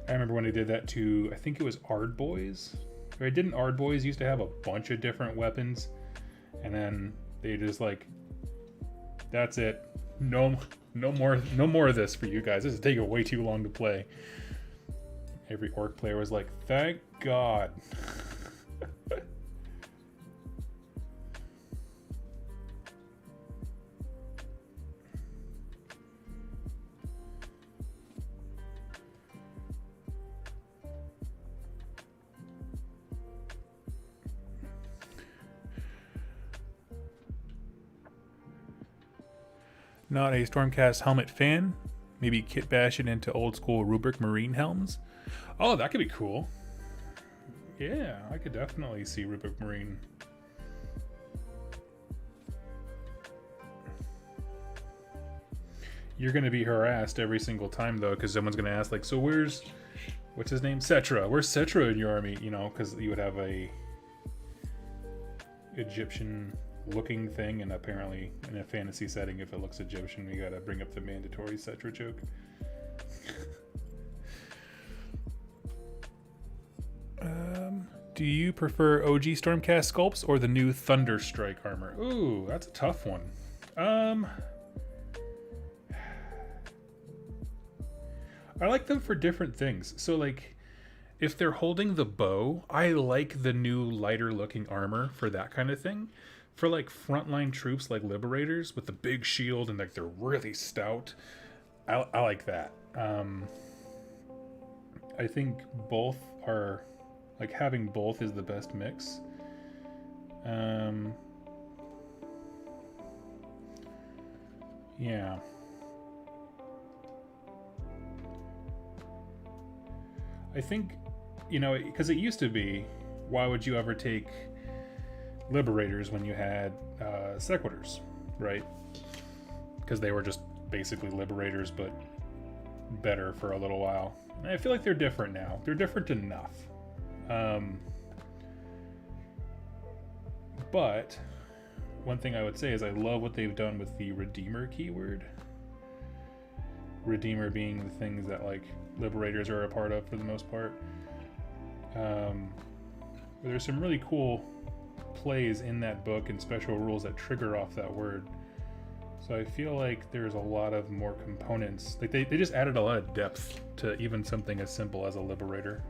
I remember when they did that to, I think it was Ard Boys. Right? Didn't Ard Boys used to have a bunch of different weapons? And then they just like, that's it. No more of this for you guys. This is taking way too long to play. Every orc player was like, thank God. Not a Stormcast helmet fan. Maybe kit bash it into old school rubric marine helms. Oh, that could be cool. Yeah, I could definitely see rubric marine. You're going to be harassed every single time though, because someone's going to ask like, so what's his name? Cetra. Where's Cetra in your army? You know, because you would have a Egyptian looking thing, and apparently in a fantasy setting, if it looks Egyptian, we gotta bring up the mandatory Cetra joke. Do you prefer OG Stormcast sculpts or the new Thunderstrike armor? Ooh, that's a tough one. I like them for different things. So like, if they're holding the bow, I like the new lighter looking armor for that kind of thing. For like frontline troops like Liberators with the big shield and like they're really stout, I like that. I think both are, like having both is the best mix. Yeah. I think, you know, because it used to be, why would you ever take Liberators when you had Sequitors, right? Because they were just basically Liberators, but better for a little while. And I feel like they're different now. They're different enough. But one thing I would say is I love what they've done with the Redeemer keyword. Redeemer being the things that like Liberators are a part of for the most part. There's some really cool plays in that book and special rules that trigger off that word. So I feel like there's a lot of more components. Like they just added a lot of depth to even something as simple as a Liberator.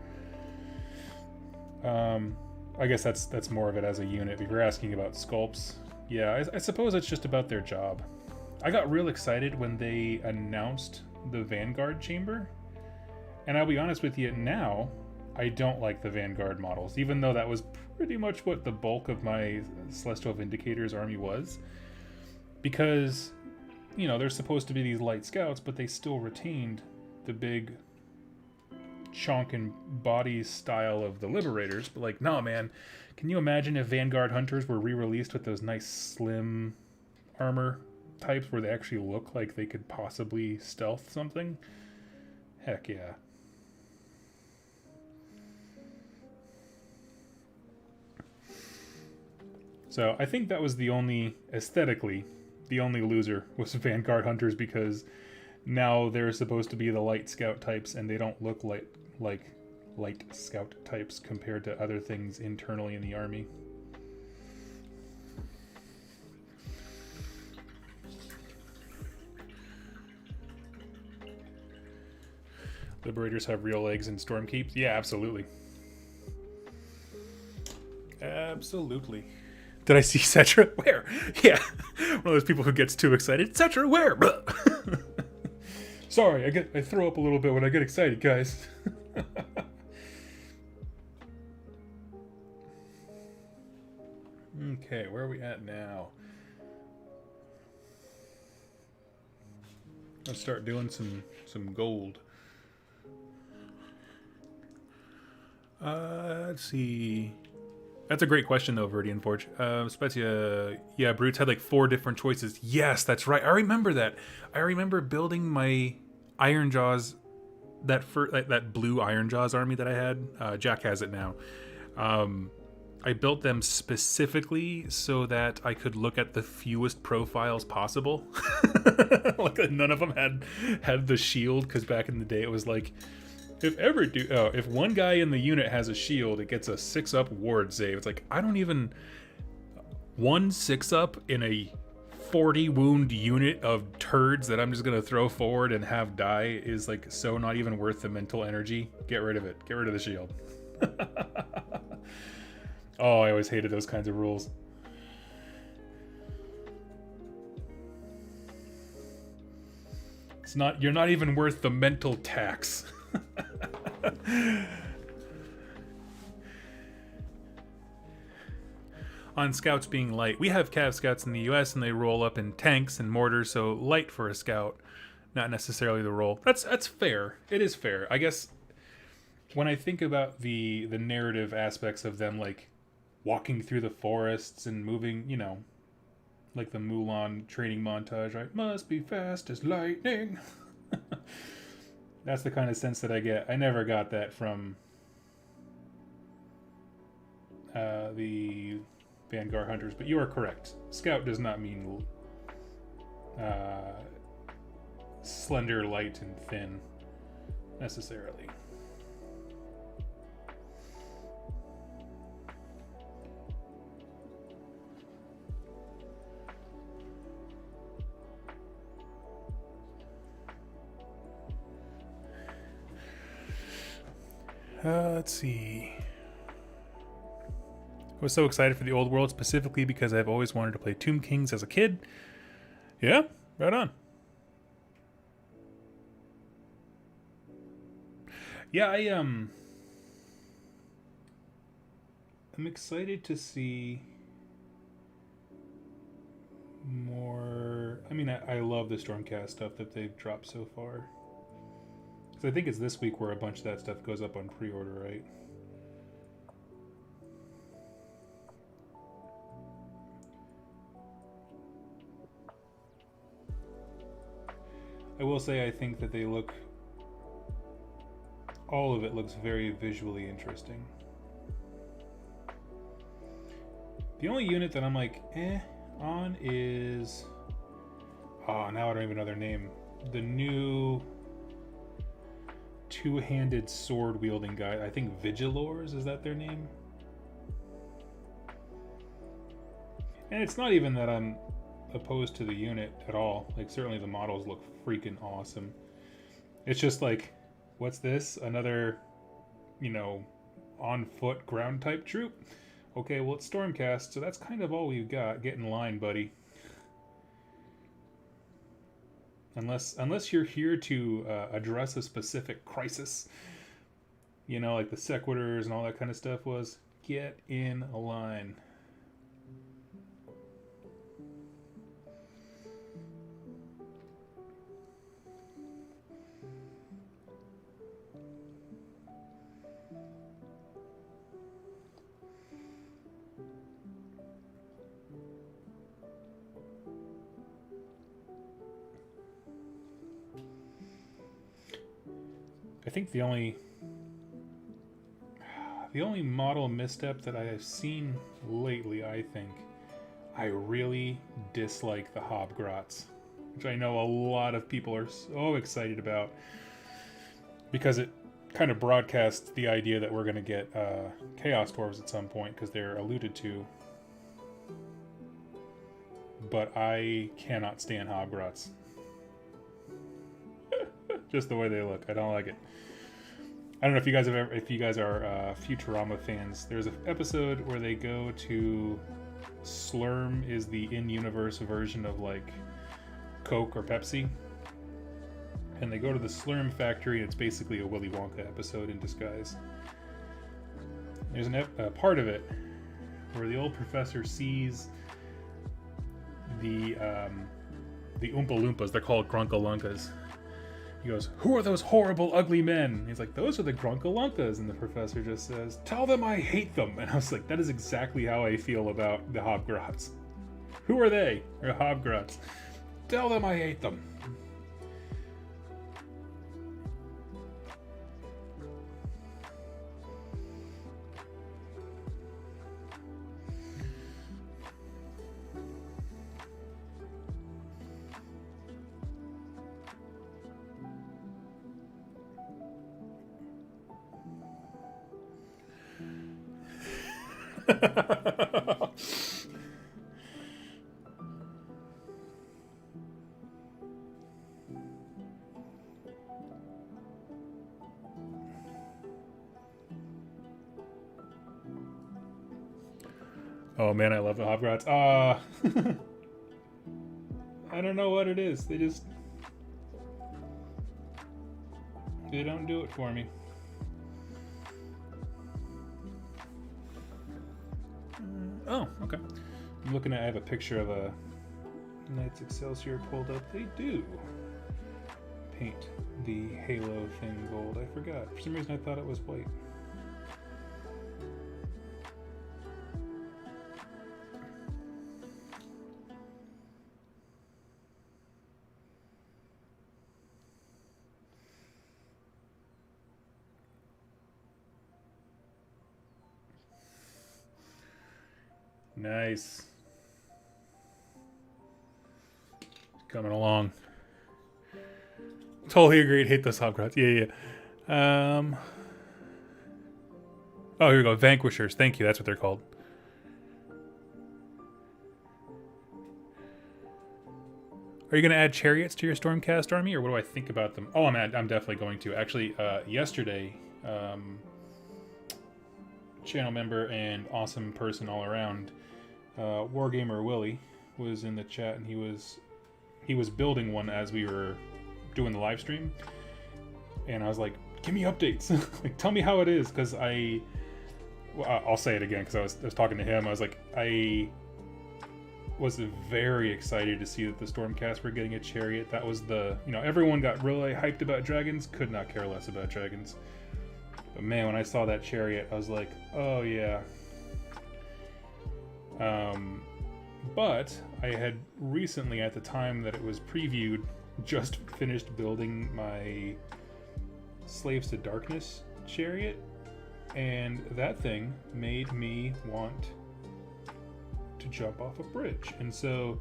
I guess that's more of it as a unit. If you're asking about sculpts, yeah, I suppose it's just about their job. I got real excited when they announced the Vanguard chamber. And I'll be honest with you, now I don't like the Vanguard models, even though that was pretty much what the bulk of my Celestial Vindicators army was. Because, you know, they're supposed to be these light scouts, but they still retained the big chunk and body style of the Liberators. But like, no, man, can you imagine if Vanguard Hunters were re-released with those nice slim armor types where they actually look like they could possibly stealth something? Heck yeah. So I think that was the only, aesthetically, the only loser was Vanguard Hunters, because now they're supposed to be the light scout types and they don't look like light scout types compared to other things internally in the army. Liberators have real legs in Stormkeep? Yeah, absolutely. Absolutely. Did I see Cetra? Where? Yeah. One of those people who gets too excited. Cetra, where? Sorry, I throw up a little bit when I get excited, guys. Okay, where are we at now? Let's start doing some gold. Let's see. That's a great question, though, Viridian Forge. Spezia, yeah, Brutes had like 4 different choices. Yes, that's right. I remember that. I remember building my Iron Jaws, that blue Iron Jaws army that I had. Jack has it now. I built them specifically so that I could look at the fewest profiles possible. Like none of them had the shield, because back in the day it was like, if one guy in the unit has a shield, it gets a 6-up ward save. It's like, I don't even... 1 6-up in a 40 wound unit of turds that I'm just gonna throw forward and have die is like so not even worth the mental energy. Get rid of it. Get rid of the shield. Oh, I always hated those kinds of rules. You're not even worth the mental tax. On scouts being light, we have Cav scouts in the US and they roll up in tanks and mortars, so light for a scout, not necessarily the roll. That's fair. It is fair. I guess when I think about the narrative aspects of them, like walking through the forests and moving, you know, like the Mulan training montage, right? Must be fast as lightning. That's the kind of sense that I get. I never got that from the Vanguard Hunters, but you are correct. Scout does not mean slender, light, and thin, necessarily. Let's see. I was so excited for the old world specifically because I've always wanted to play Tomb Kings as a kid. Yeah, right on. Yeah, I'm excited to see more. I mean, I love the Stormcast stuff that they've dropped so far. I think it's this week where a bunch of that stuff goes up on pre-order, right? I will say I think that they look... all of it looks very visually interesting. The only unit that I'm like, on is... oh, now I don't even know their name. The new... two-handed sword-wielding guy. I think Vigilors, is that their name? And it's not even that I'm opposed to the unit at all. Like, certainly the models look freaking awesome. It's just like, what's this? Another, you know, on-foot ground-type troop? Okay, well, it's Stormcast, so that's kind of all we've got. Get in line, buddy. Unless you're here to address a specific crisis, you know, like the sequiturs and all that kind of stuff was, get in a line. I think the only model misstep that I have seen lately, I think, I really dislike the Hobgrots, which I know a lot of people are so excited about because it kind of broadcasts the idea that we're going to get Chaos Dwarves at some point because they're alluded to. But I cannot stand Hobgrots. Just the way they look. I don't like it. I don't know if you guys have ever, if you guys are Futurama fans. There's an episode where they go to Slurm is the in-universe version of like Coke or Pepsi, and they go to the Slurm factory, and it's basically a Willy Wonka episode in disguise. There's a part of it where the old professor sees the Oompa Loompas. They're called Grunkalunkas. He goes, "Who are those horrible, ugly men?" And he's like, "Those are the Grunkalunkas." And the professor just says, "Tell them I hate them." And I was like, that is exactly how I feel about the Hobgrots. Who are they? They're Hobgrots. Tell them I hate them. Oh man, I love the Hobgrots. I don't know what it is. They don't do it for me. Oh, okay. I'm looking at, I have a picture of a Knights Excelsior pulled up. They do paint the halo thing gold. I forgot. For some reason I thought it was white. Nice. Coming along. Totally agreed. Hate those Hobgrots. Yeah. Oh, here we go. Vanquishers. Thank you. That's what they're called. Are you going to add chariots to your Stormcast army, or what do I think about them? Oh, I'm definitely going to. Actually, yesterday, channel member and awesome person all around, Wargamer Willie was in the chat, and he was building one as we were doing the live stream, and I was like, give me updates. Like, tell me how it is, because I'll say it again, because I was talking to him. I was like, I was very excited to see that the Stormcast were getting a chariot. That was everyone got really hyped about dragons, could not care less about dragons. But man, when I saw that chariot, I was like, oh yeah. But I had recently, at the time that it was previewed, just finished building my Slaves to Darkness chariot, and that thing made me want to jump off a bridge. And so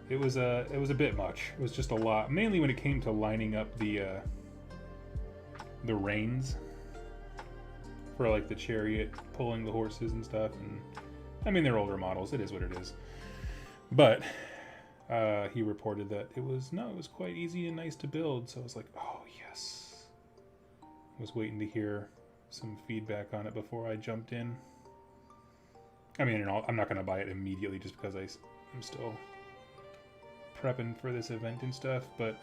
it was a bit much. It was just a lot, mainly when it came to lining up the reins for like the chariot, pulling the horses and stuff. And I mean, they're older models, it is what it is. But he reported that it was quite easy and nice to build. So I was like, oh yes. I was waiting to hear some feedback on it before I jumped in. I mean, I'm not going to buy it immediately just because I'm still prepping for this event and stuff. But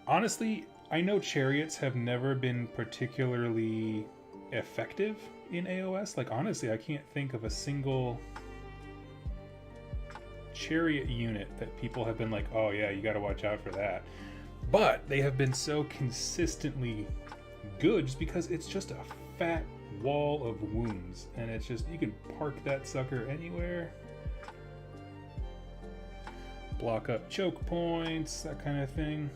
honestly, I know chariots have never been particularly effective in AOS. Like, honestly, I can't think of a single chariot unit that people have been like, oh yeah, you got to watch out for that. But they have been so consistently good just because it's just a fat wall of wounds, and it's just, you can park that sucker anywhere, block up choke points, that kind of thing.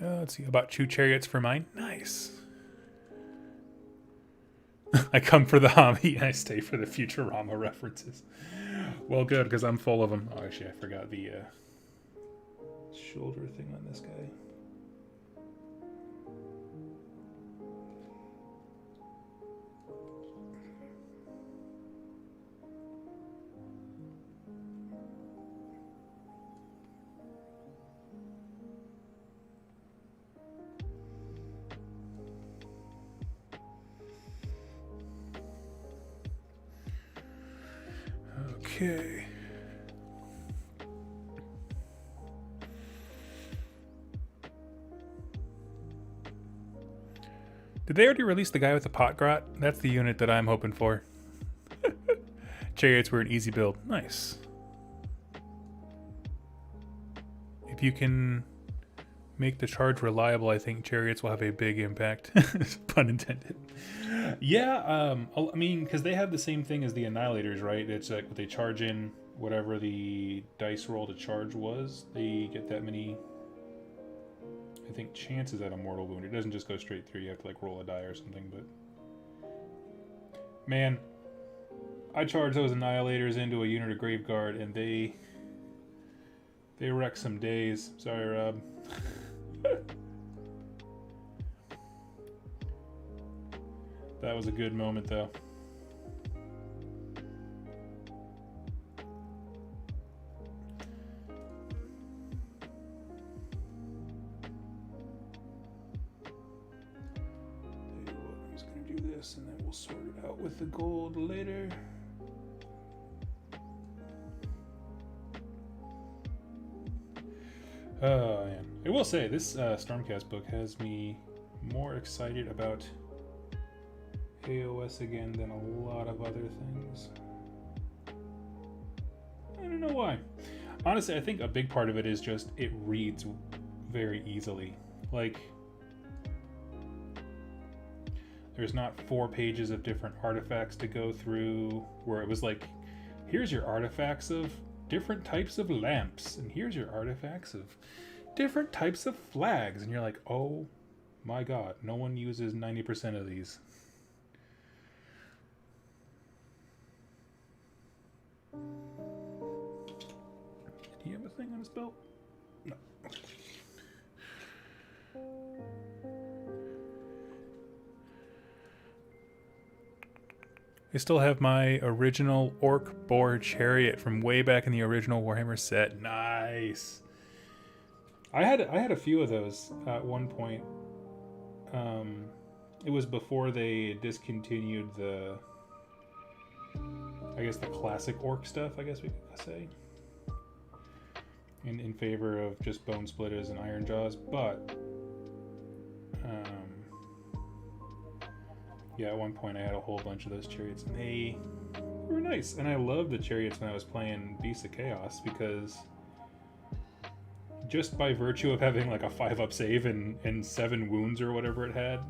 Let's see, about 2 chariots for mine. Nice. I come for the hobby and I stay for the Futurama references. Well, good, because I'm full of them. Oh, actually, I forgot the shoulder thing on this guy. Okay. Did they already release the guy with the pot grot? That's the unit that I'm hoping for. Chariots were an easy build. Nice. If you can make the charge reliable, I think chariots will have a big impact. Pun intended. Yeah, I mean, because they have the same thing as the Annihilators, right? It's like they charge in whatever the dice roll to charge was. They get that many, I think, chances at a mortal wound. It doesn't just go straight through. You have to like roll a die or something. But man, I charged those Annihilators into a unit of Graveguard, and they wreck some days. Sorry, Rob. That was a good moment, though. Tell you what, I'm just going to do this, and then we'll sort it out with the gold later. Oh, man. I will say, this Stormcast book has me more excited about AOS again than a lot of other things. I don't know why. Honestly, I think a big part of it is just it reads very easily. Like, there's not 4 pages of different artifacts to go through where it was like, here's your artifacts of different types of lamps, and here's your artifacts of different types of flags, and you're like, oh my god, no one uses 90% of these. Did he have a thing on his belt? No. I still have my original Orc Boar Chariot from way back in the original Warhammer set. Nice. I had a few of those at one point. It was before they discontinued the, I guess, the classic Orc stuff, I guess we could say, in favor of just Bone Splitters and Iron Jaws. But yeah, at one point I had a whole bunch of those chariots, and they were nice. And I loved the chariots when I was playing Beasts of Chaos, because just by virtue of having like a 5-up save and 7 wounds or whatever it had,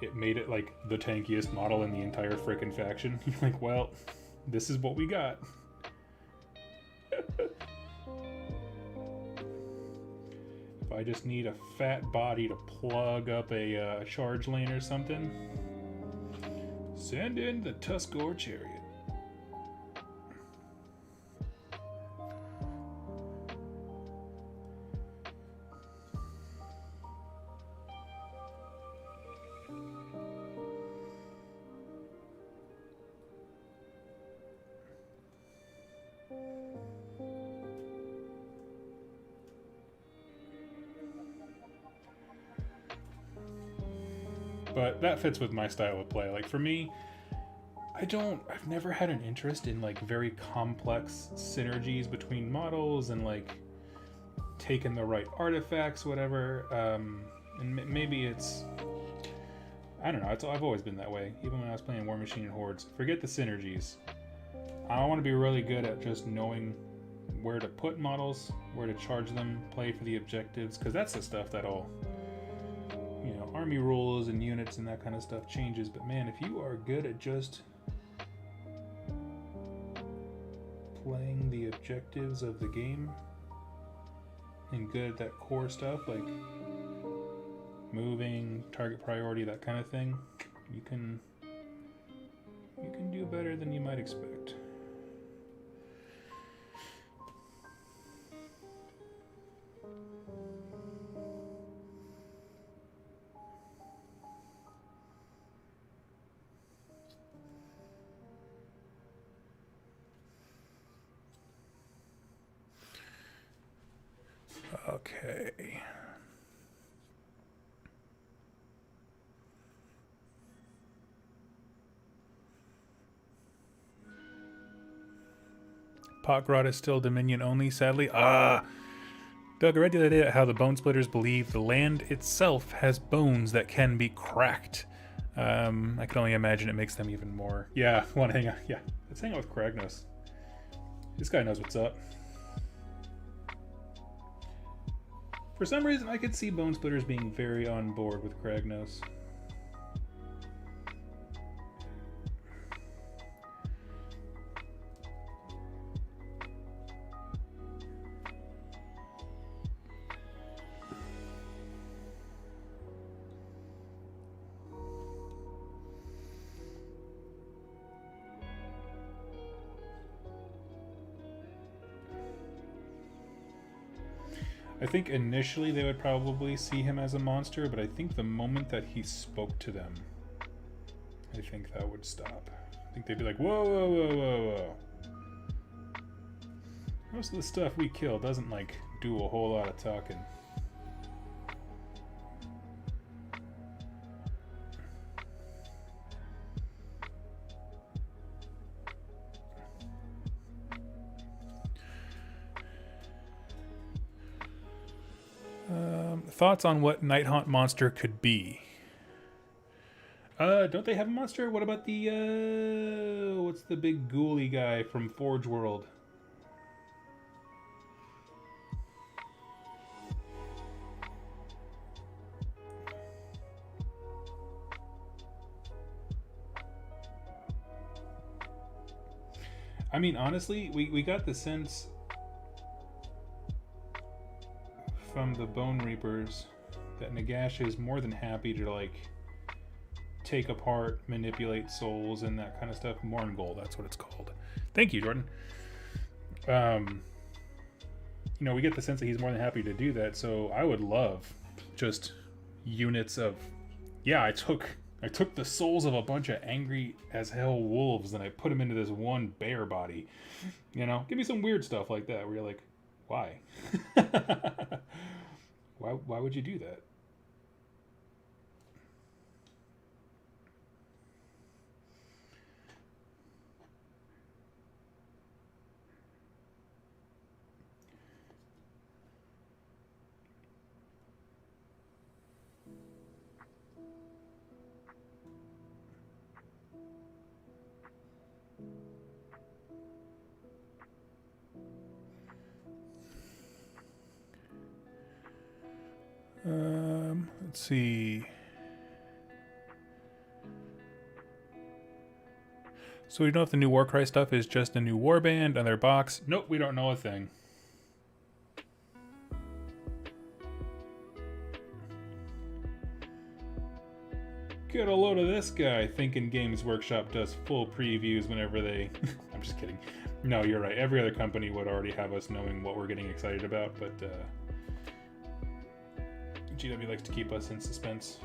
it made it like the tankiest model in the entire frickin' faction. You're like, well, this is what we got. If I just need a fat body to plug up a charge lane or something, send in the Tuskor Chariot. But that fits with my style of play. Like, for me, I've never had an interest in like very complex synergies between models and like taking the right artifacts, whatever. And maybe it's, I don't know, I've always been that way. Even when I was playing War Machine and Hordes, forget the synergies. I want to be really good at just knowing where to put models, where to charge them, play for the objectives, because that's the stuff that'll, you know, army rules and units and that kind of stuff changes. But man, if you are good at just playing the objectives of the game and good at that core stuff, like moving, target priority, that kind of thing, you can do better than you might expect. Okay. Potgrot is still Dominion only, sadly. Doug, I read the other day how the Bone Splitters believe the land itself has bones that can be cracked. I can only imagine it makes them even more. Yeah, want to hang out. Yeah, let's hang out with Kragnos. This guy knows what's up. For some reason, I could see Bone Splitters being very on board with Kragnos. I think initially they would probably see him as a monster, but I think the moment that he spoke to them, I think that would stop. I think they'd be like, whoa, whoa, whoa, whoa, whoa. Most of the stuff we kill doesn't, like, do a whole lot of talking. Thoughts on what Nighthaunt monster could be? Don't they have a monster? What about the, what's the big ghouly guy from Forge World? I mean, honestly, we got the sense from the Bone Reapers that Nagash is more than happy to, like, take apart, manipulate souls and that kind of stuff. Mourngol, that's what it's called. Thank you, Jordan. You know, we get the sense that he's more than happy to do that, so I would love just units of, yeah, I took the souls of a bunch of angry as hell wolves and I put them into this one bear body. You know, give me some weird stuff like that where you're like, why? Why would you do that? Let's see. So we don't know if the new Warcry stuff is just a new warband on their box. Nope, we don't know a thing. Get a load of this guy thinking Games Workshop does full previews whenever they... I'm just kidding. No, you're right. Every other company would already have us knowing what we're getting excited about, but GW likes to keep us in suspense.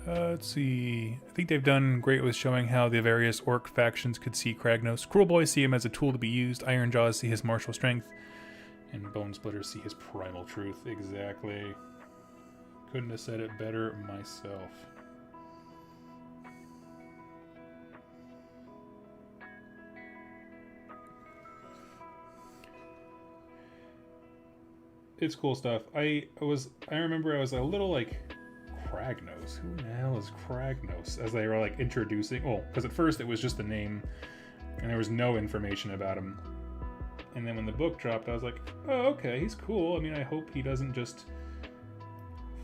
Let's see. I think they've done great with showing how the various orc factions could see Kragnos. Cruel Boys see him as a tool to be used. Ironjaws see his martial strength. And Bone Splitters see his primal truth. Exactly. Couldn't have said it better myself. It's cool stuff. I remember I was a little like, Kragnos? Who the hell is Kragnos? As they were like introducing, because at first it was just the name and there was no information about him. And then when the book dropped, I was like, oh, okay, he's cool. I mean, I hope he doesn't just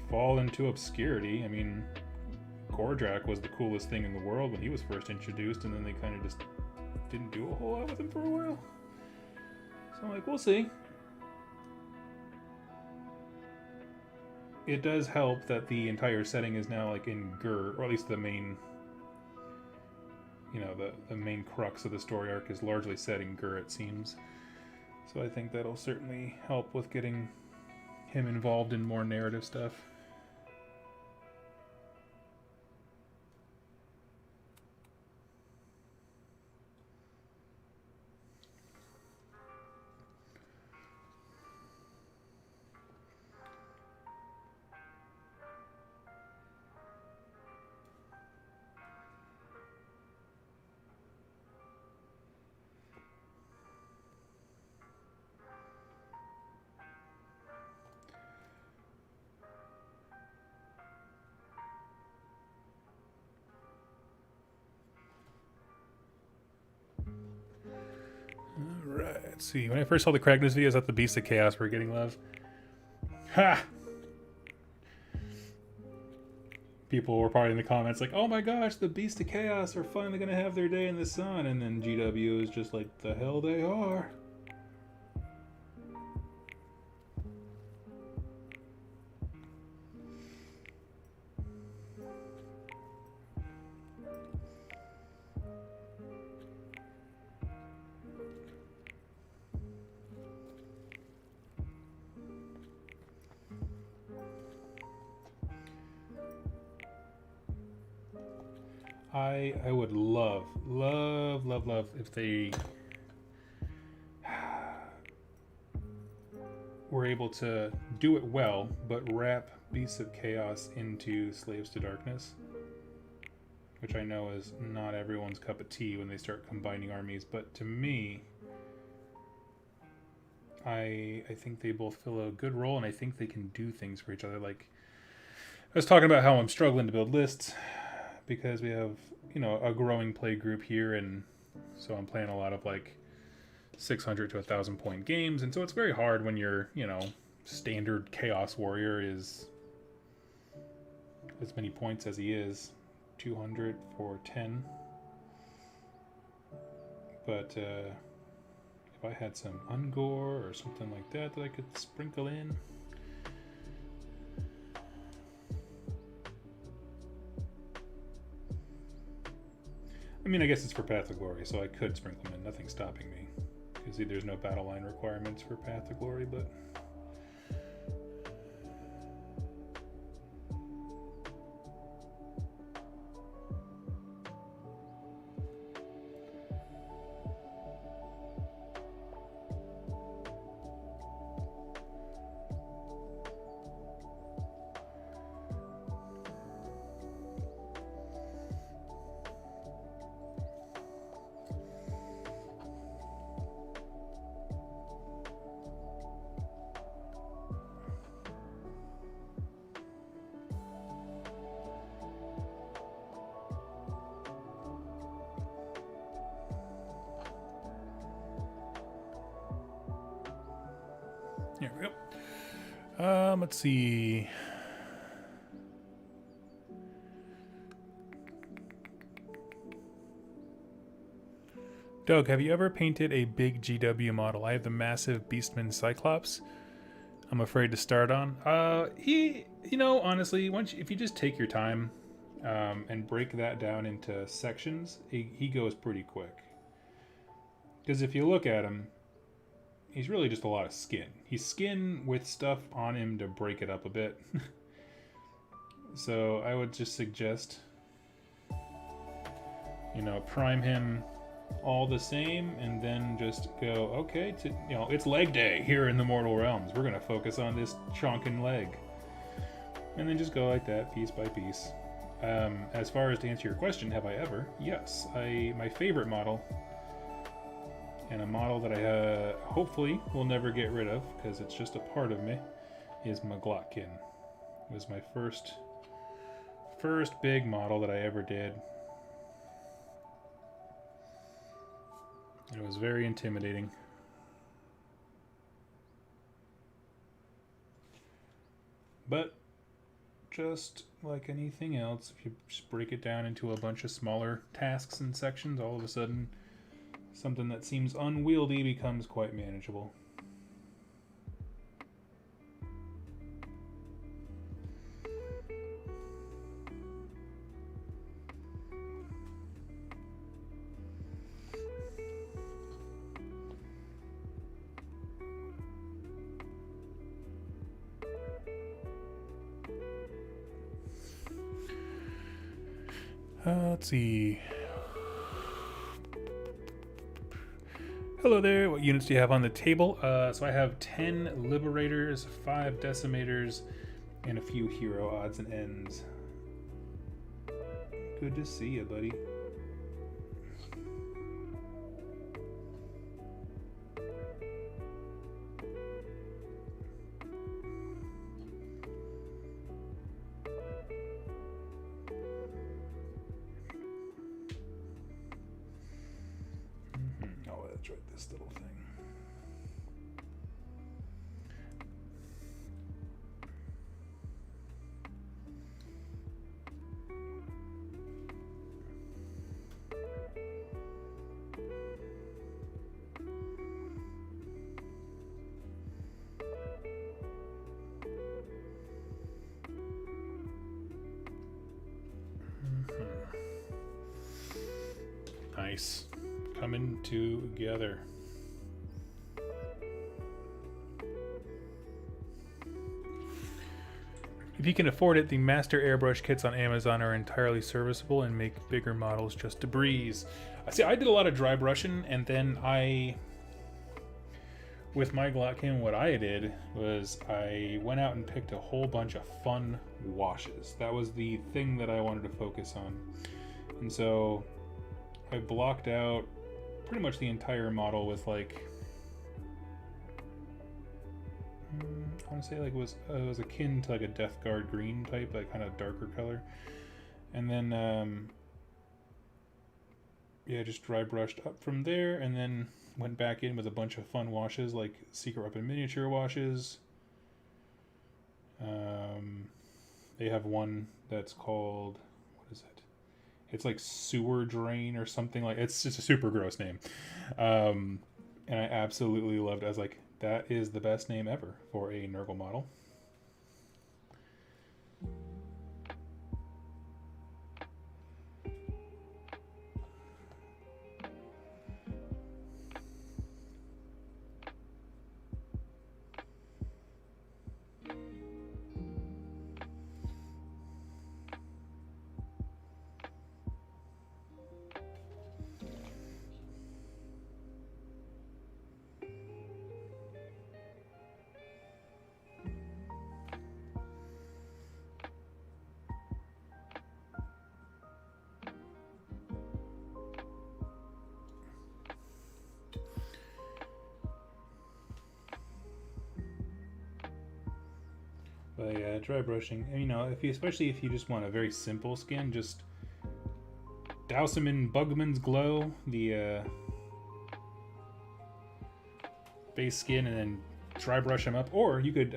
fall into obscurity. I mean, Gordrak was the coolest thing in the world when he was first introduced, and then they kind of just didn't do a whole lot with him for a while. So I'm like, we'll see. It does help that the entire setting is now like in Gur, or at least the main, you know, the main crux of the story arc is largely set in Gur, it seems. So I think that'll certainly help with getting him involved in more narrative stuff. Alright, let's see. When I first saw the Kragnus videos, I thought the Beasts of Chaos were getting love. Ha! People were probably in the comments like, oh my gosh, the Beasts of Chaos are finally going to have their day in the sun. And then GW is just like, the hell they are. I would love if they were able to do it well, but wrap Beasts of Chaos into Slaves to Darkness, which I know is not everyone's cup of tea when they start combining armies, but to me, I think they both fill a good role, and I think they can do things for each other. Like, I was talking about how I'm struggling to build lists because we have, you know, a growing play group here, and so I'm playing a lot of like 600 to 1,000 point games, and so it's very hard when your, you know, standard Chaos Warrior is as many points as he is, 200 for 10. But if I had some Ungor or something like that that I could sprinkle in. I mean, I guess it's for Path of Glory, so I could sprinkle them in. Nothing's stopping me. Because there's no battle line requirements for Path of Glory, but... Here we go. Let's see. Doug, have you ever painted a big GW model? I have the massive Beastman Cyclops I'm afraid to start on. You know, honestly, if you just take your time and break that down into sections, he goes pretty quick. Because if you look at him, he's really just a lot of skin. He's skin with stuff on him to break it up a bit. So I would just suggest, you know, prime him all the same, and then just go, okay, you know, it's leg day here in the Mortal Realms. We're going to focus on this chonkin leg. And then just go like that, piece by piece. As far as to answer your question, have I ever? Yes. My favorite model, and a model that I hopefully will never get rid of, because it's just a part of me, is McGlotkin. It was my first big model that I ever did. It was very intimidating. But just like anything else, if you just break it down into a bunch of smaller tasks and sections, all of a sudden something that seems unwieldy becomes quite manageable. Let's see. Hello there. What units do you have on the table? So I have 10 Liberators, 5 Decimators, and a few Hero odds and ends. Good to see you, buddy. Oh, that's right, this little thing. Nice. Coming together. If you can afford it, the master airbrush kits on Amazon are entirely serviceable and make bigger models just a breeze. See, I did a lot of dry brushing, and then with my Glockcam, what I did was I went out and picked a whole bunch of fun washes. That was the thing that I wanted to focus on. And so I blocked out pretty much the entire model with like, I want to say like it was akin to like a Death Guard green type, like kind of darker color. And then yeah, just dry brushed up from there, and then went back in with a bunch of fun washes like Secret Weapon miniature washes. They have one that's called, what is it? It's like Sewer Drain or something, like it's just a super gross name. And I absolutely loved it. I was like, that is the best name ever for a Nurgle model. But yeah, dry brushing. And, you know, especially if you just want a very simple skin, just douse them in Bugman's Glow, the base skin, and then dry brush them up. Or you could,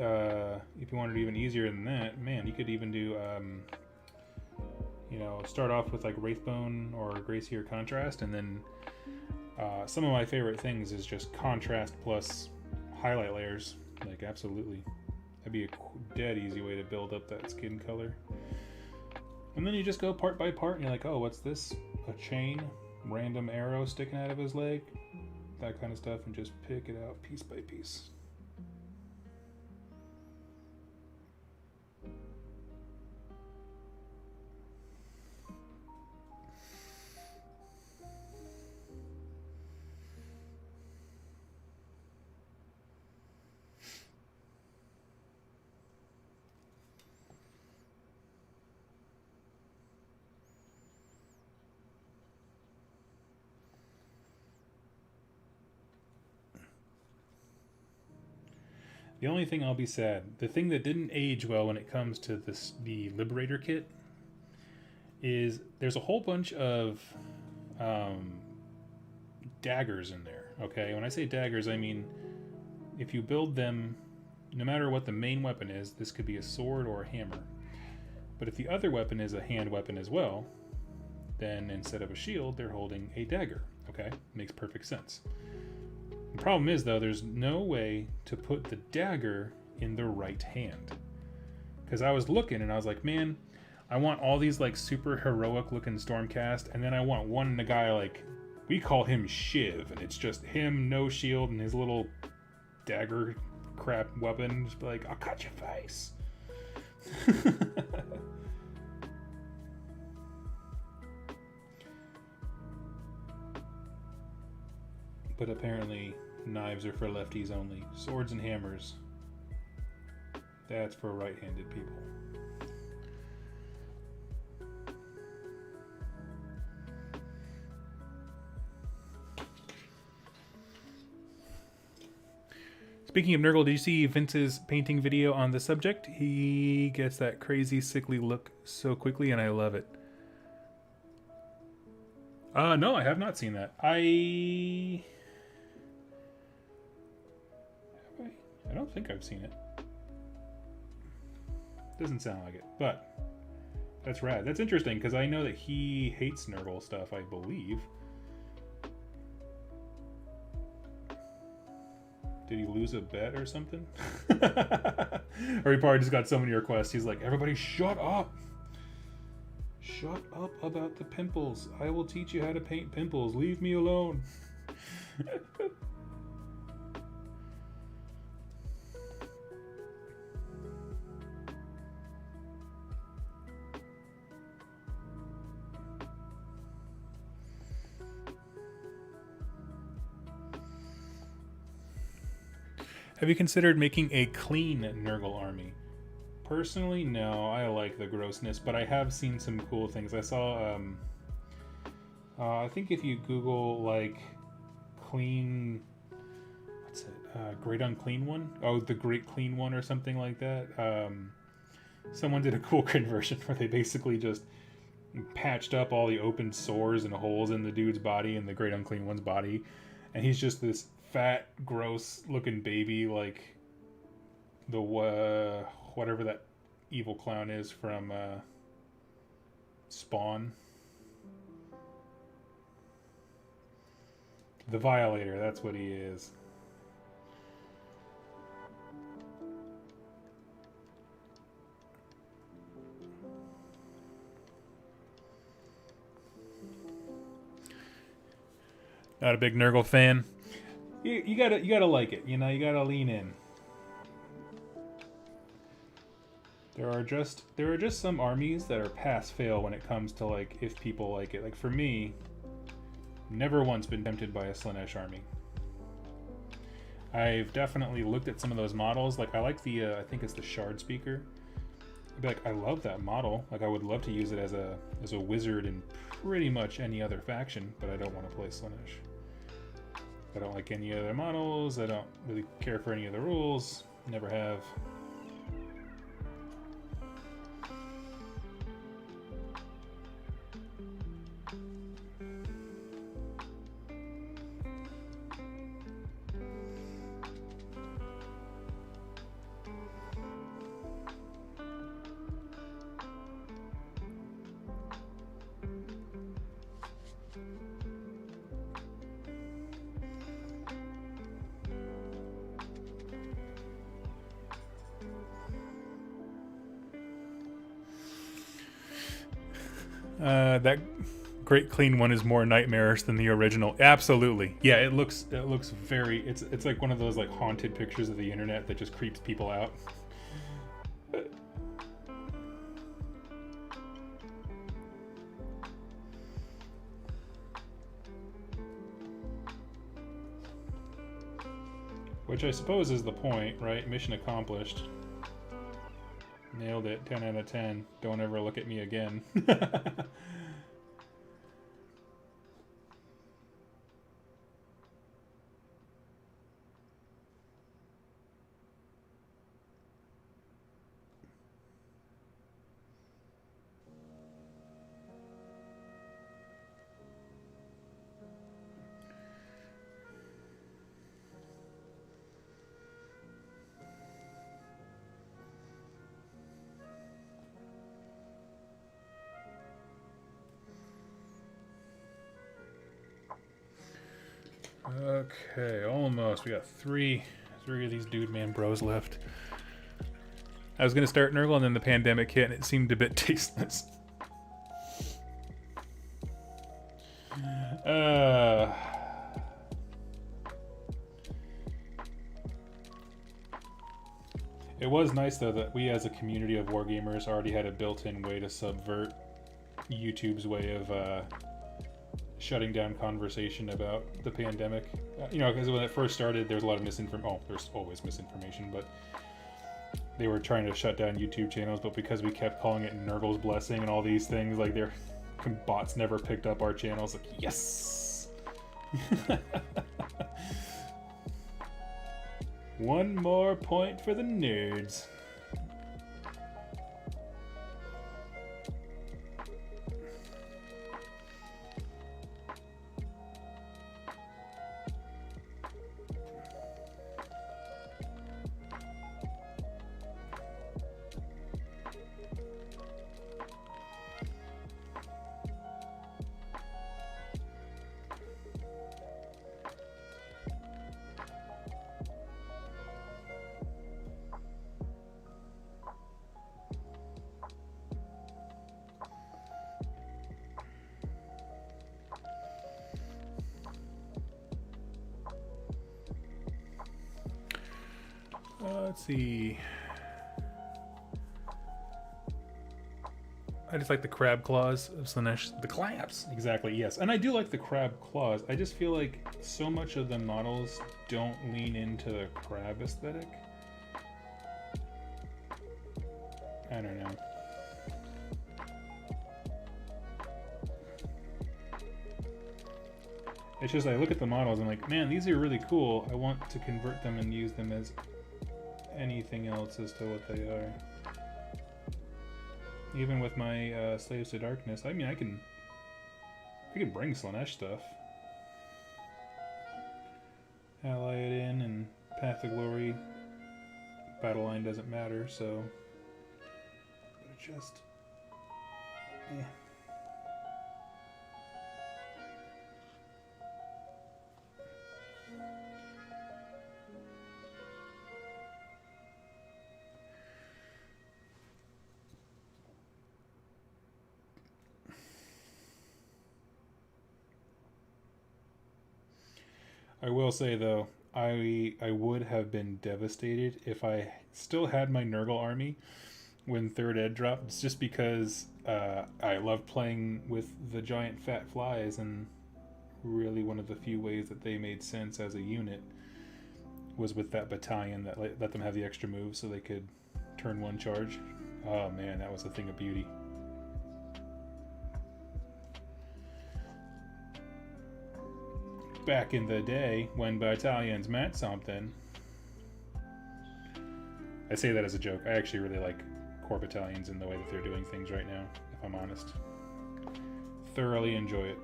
if you wanted it even easier than that, man, you could even do, you know, start off with like Wraithbone or Gracier Contrast, and then some of my favorite things is just contrast plus highlight layers. Like, absolutely. That'd be a dead easy way to build up that skin color. And then you just go part by part and you're like, oh, what's this? A chain? Random arrow sticking out of his leg? That kind of stuff, and just pick it out piece by piece. The only thing I'll be sad, the thing that didn't age well when it comes to the Liberator kit, is there's a whole bunch of daggers in there. Okay, when I say daggers, I mean if you build them no matter what the main weapon is, this could be a sword or a hammer. But if the other weapon is a hand weapon as well, then instead of a shield, they're holding a dagger. Okay, makes perfect sense. The problem is, though, there's no way to put the dagger in the right hand. Because I was looking and I was like, man, I want all these like super heroic looking Stormcast, and then I want one the guy like, we call him Shiv, and it's just him, no shield, and his little dagger crap weapon. Just be like, I'll cut your face. But apparently knives are for lefties only. Swords and hammers, that's for right-handed people. Speaking of Nurgle, did you see Vince's painting video on the subject? He gets that crazy, sickly look so quickly, and I love it. No, I have not seen that. I don't think I've seen it. Doesn't sound like it, but that's rad. That's interesting, because I know that he hates Nurgle stuff, I believe. Did he lose a bet or something? Or he probably just got so many requests. He's like, everybody shut up. Shut up about the pimples. I will teach you how to paint pimples. Leave me alone. Have you considered making a clean Nurgle army? Personally, no. I like the grossness, but I have seen some cool things. I saw, I think if you Google, like, clean... What's it? Great Unclean One? Oh, the Great Clean One or something like that. Someone did a cool conversion where they basically just patched up all the open sores and holes in the dude's body and the Great Unclean One's body. And he's just this fat, gross-looking baby, like the whatever that evil clown is from Spawn. The Violator, that's what he is. Not a big Nurgle fan. You gotta like it, you know. You gotta lean in. There are just some armies that are pass fail when it comes to like if people like it. Like for me, never once been tempted by a Slaanesh army. I've definitely looked at some of those models. Like I like the I think it's the Shard Speaker. I'd be like, I love that model. Like I would love to use it as a wizard in pretty much any other faction, but I don't want to play Slaanesh. I don't like any other models. I don't really care for any of the rules. Never have. That Great Clean One is more nightmarish than the original. Absolutely. Yeah, it looks very it's like one of those like haunted pictures of the internet that just creeps people out. Which I suppose is the point, right? Mission accomplished. Nailed it. 10 out of 10. Don't ever look at me again. Okay, almost. We got three of these dude man bros left. I was gonna start Nurgle and then the pandemic hit and it seemed a bit tasteless. It was nice though that we as a community of wargamers already had a built-in way to subvert YouTube's way of shutting down conversation about the pandemic. You know, because when it first started, there was a lot of misinformation. Oh, there's always misinformation, but they were trying to shut down YouTube channels. But because we kept calling it Nurgle's Blessing and all these things, like their bots never picked up our channels. Like, yes! One more point for the nerds. Let's see. I just like the crab claws of Slaanesh. The claps! Exactly, yes. And I do like the crab claws. I just feel like so much of the models don't lean into the crab aesthetic. I don't know. It's just I look at the models and I'm like, man, these are really cool. I want to convert them and use them as anything else as to what they are. Even with my Slaves to Darkness, I mean, I can bring Slaanesh stuff. Ally it in, and Path of Glory. Battle line doesn't matter, so. But it just. Eh. I will say though, I would have been devastated if I still had my Nurgle army when 3rd Ed dropped. It's just because I love playing with the giant fat flies, and really one of the few ways that they made sense as a unit was with that battalion that let them have the extra move so they could turn 1 charge. Oh man, that was a thing of beauty. Back in the day when battalions meant something. I say that as a joke. I actually really like core battalions in the way that they're doing things right now, if I'm honest. Thoroughly enjoy it.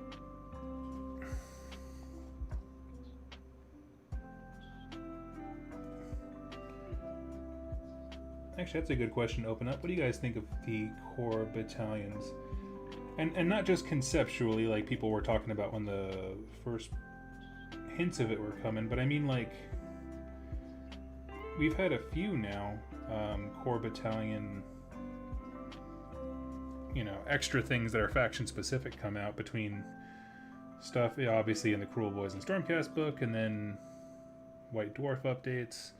Actually, that's a good question to open up. What do you guys think of the core battalions? And not just conceptually, like people were talking about when the first hints of it were coming, but I mean, like, we've had a few now, core battalion, you know, extra things that are faction specific come out between stuff, yeah, obviously in the Cruel Boys and Stormcast book, and then White Dwarf updates.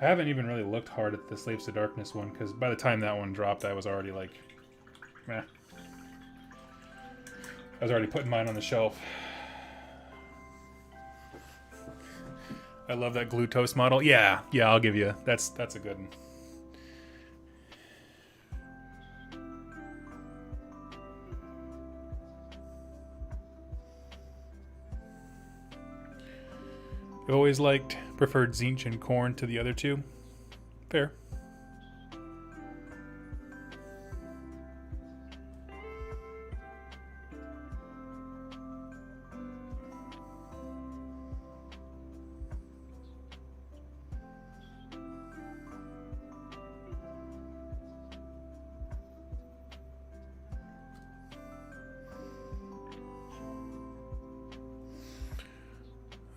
I haven't even really looked hard at the Slaves to Darkness one, because by the time that one dropped, I was already like, meh. I was already putting mine on the shelf. I love that glue toast model. Yeah, I'll give you. That's a good one. I've always preferred Zinch and Korn to the other two. Fair.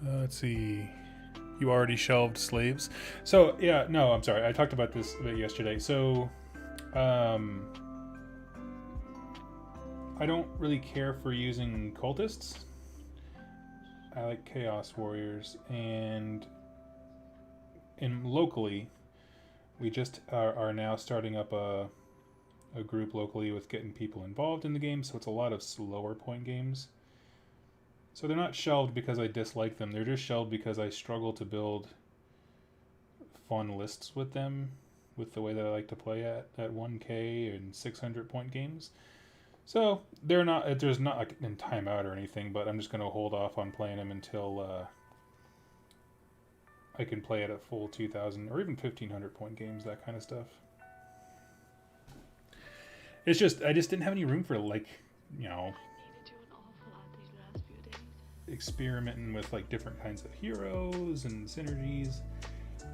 Let's see. You already shelved slaves. So yeah, no, I'm sorry. I talked about this a bit yesterday. So, I don't really care for using cultists. I like chaos warriors, and locally, we just are now starting up a group locally with getting people involved in the game. So it's a lot of slower point games. So they're not shelved because I dislike them. They're just shelved because I struggle to build fun lists with them, with the way that I like to play at 1K and 600 point games. So they're not. There's not like in timeout or anything, but I'm just going to hold off on playing them until I can play it at full 2,000 or even 1,500 point games, that kind of stuff. It's just I just didn't have any room for experimenting with like different kinds of heroes and synergies.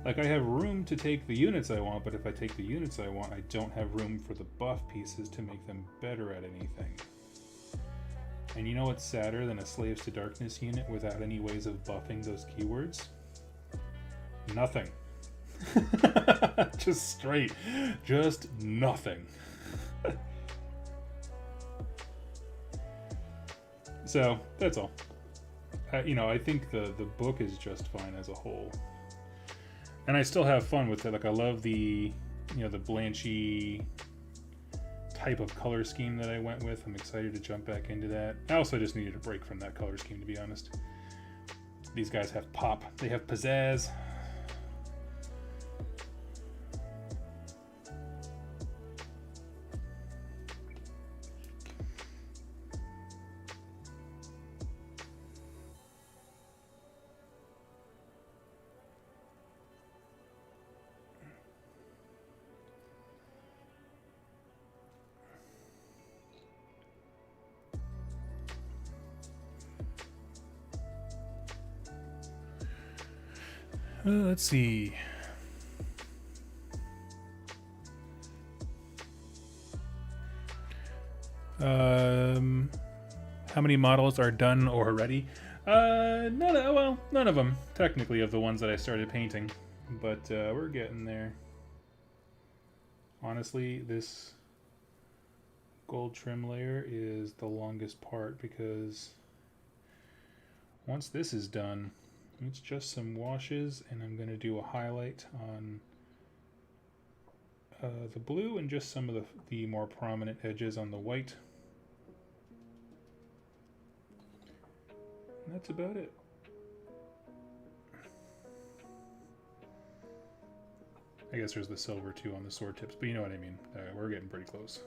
Like I have room to take the units I want, but if I take the units I want, I don't have room for the buff pieces to make them better at anything. And you know what's sadder than a Slaves to Darkness unit without any ways of buffing those keywords? Nothing. Just straight. Just nothing. So, that's all. I think the book is just fine as a whole. And I still have fun with it. Like, I love the blanchy type of color scheme that I went with. I'm excited to jump back into that. I also just needed a break from that color scheme, to be honest. These guys have pop. They have pizzazz. Let's see. How many models are done or ready? None of them, technically, of the ones that I started painting. But we're getting there. Honestly, this gold trim layer is the longest part because once this is done, it's just some washes, and I'm going to do a highlight on the blue and just some of the more prominent edges on the white. And that's about it. I guess there's the silver too on the sword tips, but you know what I mean. We're getting pretty close.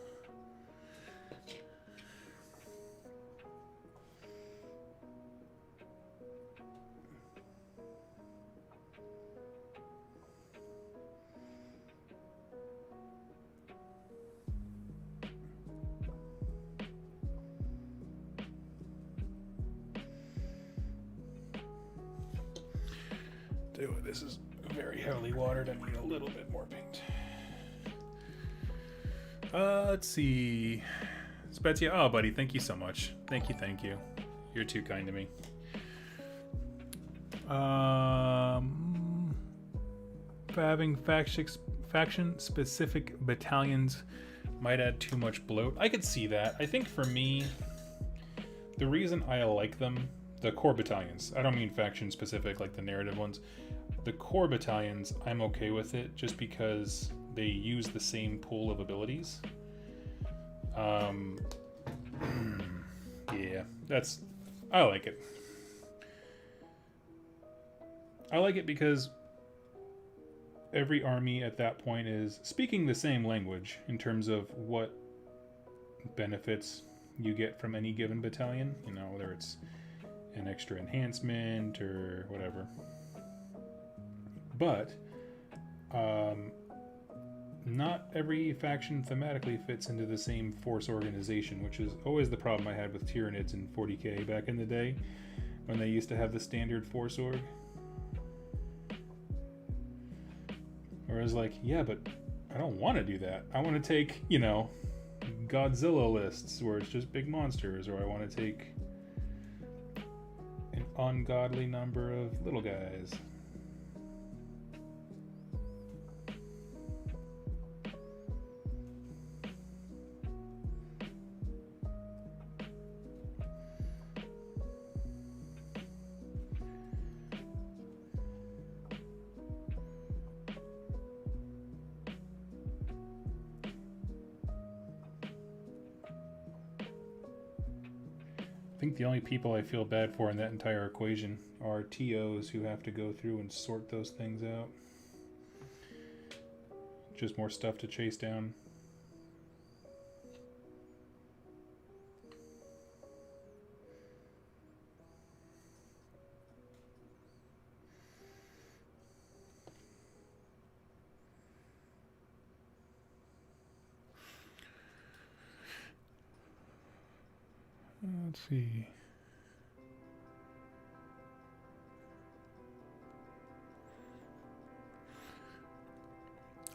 This is very heavily watered. I need a little bit more paint. Let's see. Spezia. Oh, buddy, thank you so much. Thank you. You're too kind to me. Having faction-specific battalions might add too much bloat. I could see that. I think for me, the reason I like them, the core battalions, I don't mean faction-specific like the narrative ones, the core battalions, I'm okay with it just because they use the same pool of abilities. Yeah, I like it. I like it because every army at that point is speaking the same language in terms of what benefits you get from any given battalion, whether it's an extra enhancement or whatever. But not every faction thematically fits into the same force organization, which is always the problem I had with Tyranids in 40k back in the day when they used to have the standard force org. Whereas yeah, but I don't want to do that. I want to take, Godzilla lists where it's just big monsters, or I want to take an ungodly number of little guys. I think the only people I feel bad for in that entire equation are TOs who have to go through and sort those things out. Just more stuff to chase down. Let's see.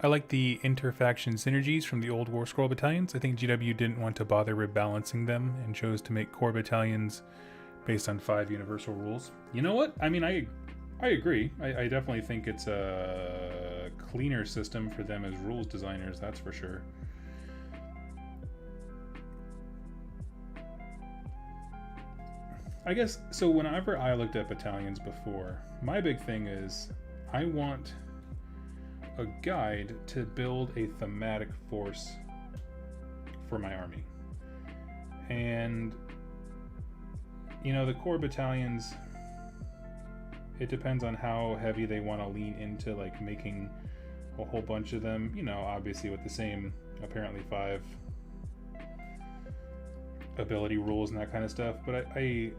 I like the interfaction synergies from the old War Scroll battalions. I think GW didn't want to bother rebalancing them and chose to make core battalions based on 5 universal rules. You know what? I mean, I agree. I definitely think it's a cleaner system for them as rules designers, that's for sure. I guess, so whenever I looked at battalions before, my big thing is I want a guide to build a thematic force for my army. And, you know, the core battalions, it depends on how heavy they want to lean into, like, making a whole bunch of them, you know, obviously with the same, apparently 5 ability rules and that kind of stuff, but I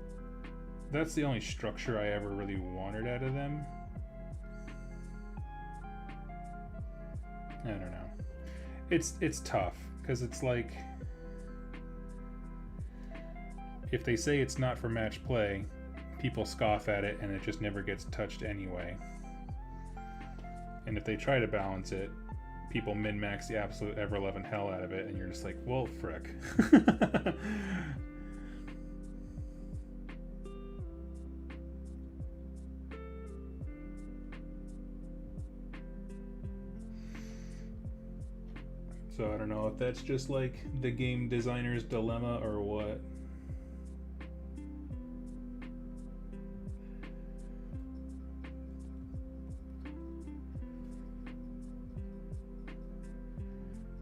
that's the only structure I ever really wanted out of them. I don't know. It's tough because it's like, if they say it's not for match play, people scoff at it and it just never gets touched anyway. And if they try to balance it, people min-max the absolute ever-loving hell out of it, and you're just like, well, frick. So I don't know if that's just like the game designer's dilemma or what.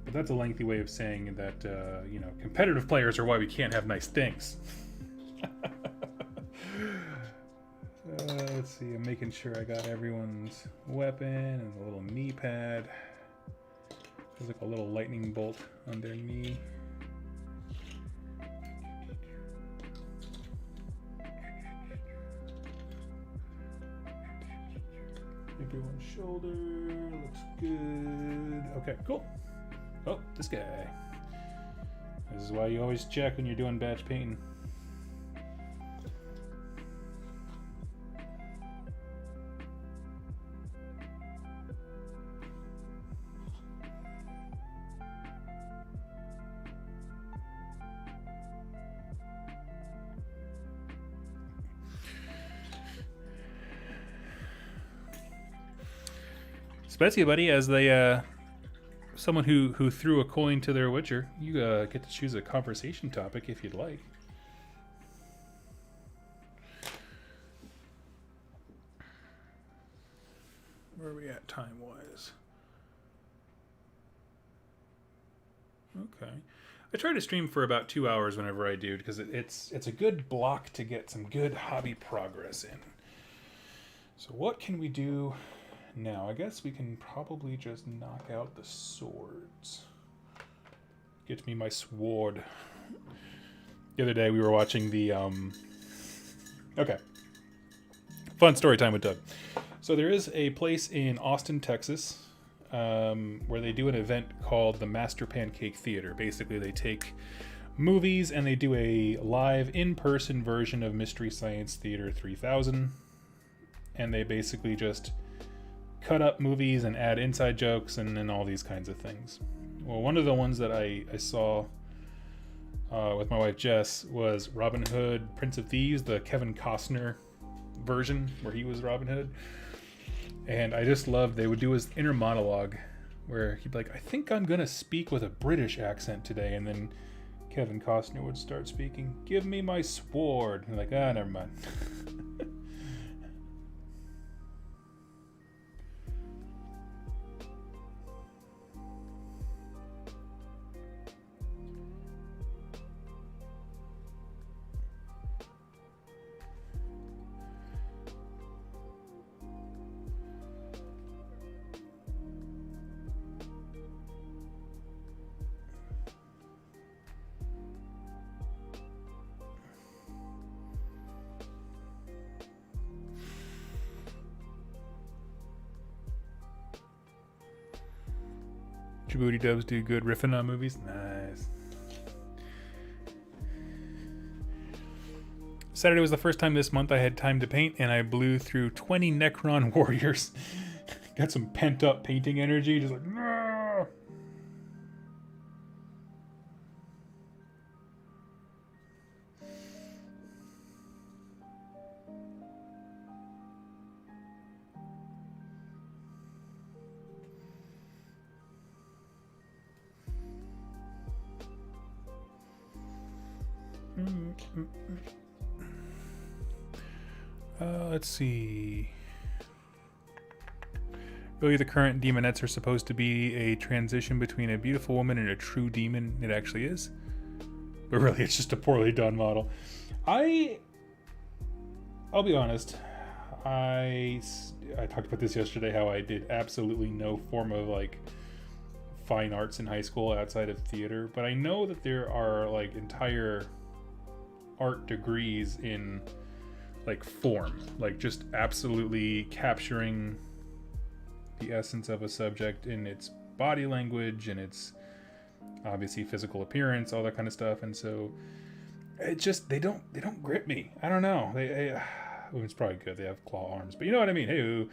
But that's a lengthy way of saying that, you know, competitive players are why we can't have nice things. Let's see, I'm making sure I got everyone's weapon and the little knee pad. There's like a little lightning bolt on their knee. Everyone's shoulder looks good. Okay, cool. Oh, this guy. This is why you always check when you're doing batch painting. Spezia, buddy, as they someone who threw a coin to their Witcher, you get to choose a conversation topic if you'd like. Where are we at time-wise? Okay. I try to stream for about 2 hours whenever I do, because it's a good block to get some good hobby progress in. So what can we do now? I guess we can probably just knock out the swords. Get me my sword. The other day we were watching the okay. Fun story time with Doug. So there is a place in Austin, Texas, where they do an event called the Master Pancake Theater. Basically, they take movies and they do a live in-person version of Mystery Science Theater 3000. And they basically just cut up movies and add inside jokes and all these kinds of things. Well, one of the ones that I saw with my wife Jess was Robin Hood, Prince of Thieves, the Kevin Costner version where he was Robin Hood. And I just loved, they would do his inner monologue where he'd be like, I think I'm going to speak with a British accent today. And then Kevin Costner would start speaking, give me my sword. And like, never mind. Djibouti dubs do good riffing on movies. Nice. Saturday was the first time this month I had time to paint, and I blew through 20 Necron warriors. Got some pent up painting energy, just like, no! Let's see. Really, the current demonettes are supposed to be a transition between a beautiful woman and a true demon. It actually is. But really, it's just a poorly done model. I'll be honest. I talked about this yesterday, how I did absolutely no form of like fine arts in high school outside of theater. But I know that there are like entire art degrees in like form, like just absolutely capturing the essence of a subject in its body language and its obviously physical appearance, all that kind of stuff. And so it just, they don't grip me. I don't know. It's probably good they have claw arms, but you know what I mean. Hey,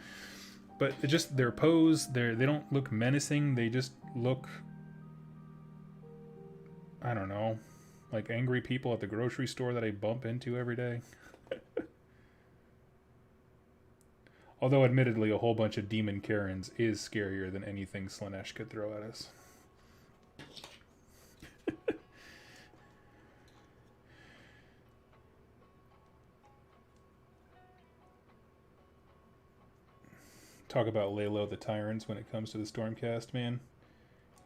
but it just, their pose, they don't look menacing. They just look, I don't know, like angry people at the grocery store that I bump into every day. Although, admittedly, a whole bunch of demon Karens is scarier than anything Slaanesh could throw at us. Talk about lay low the tyrants when it comes to the Stormcast, man.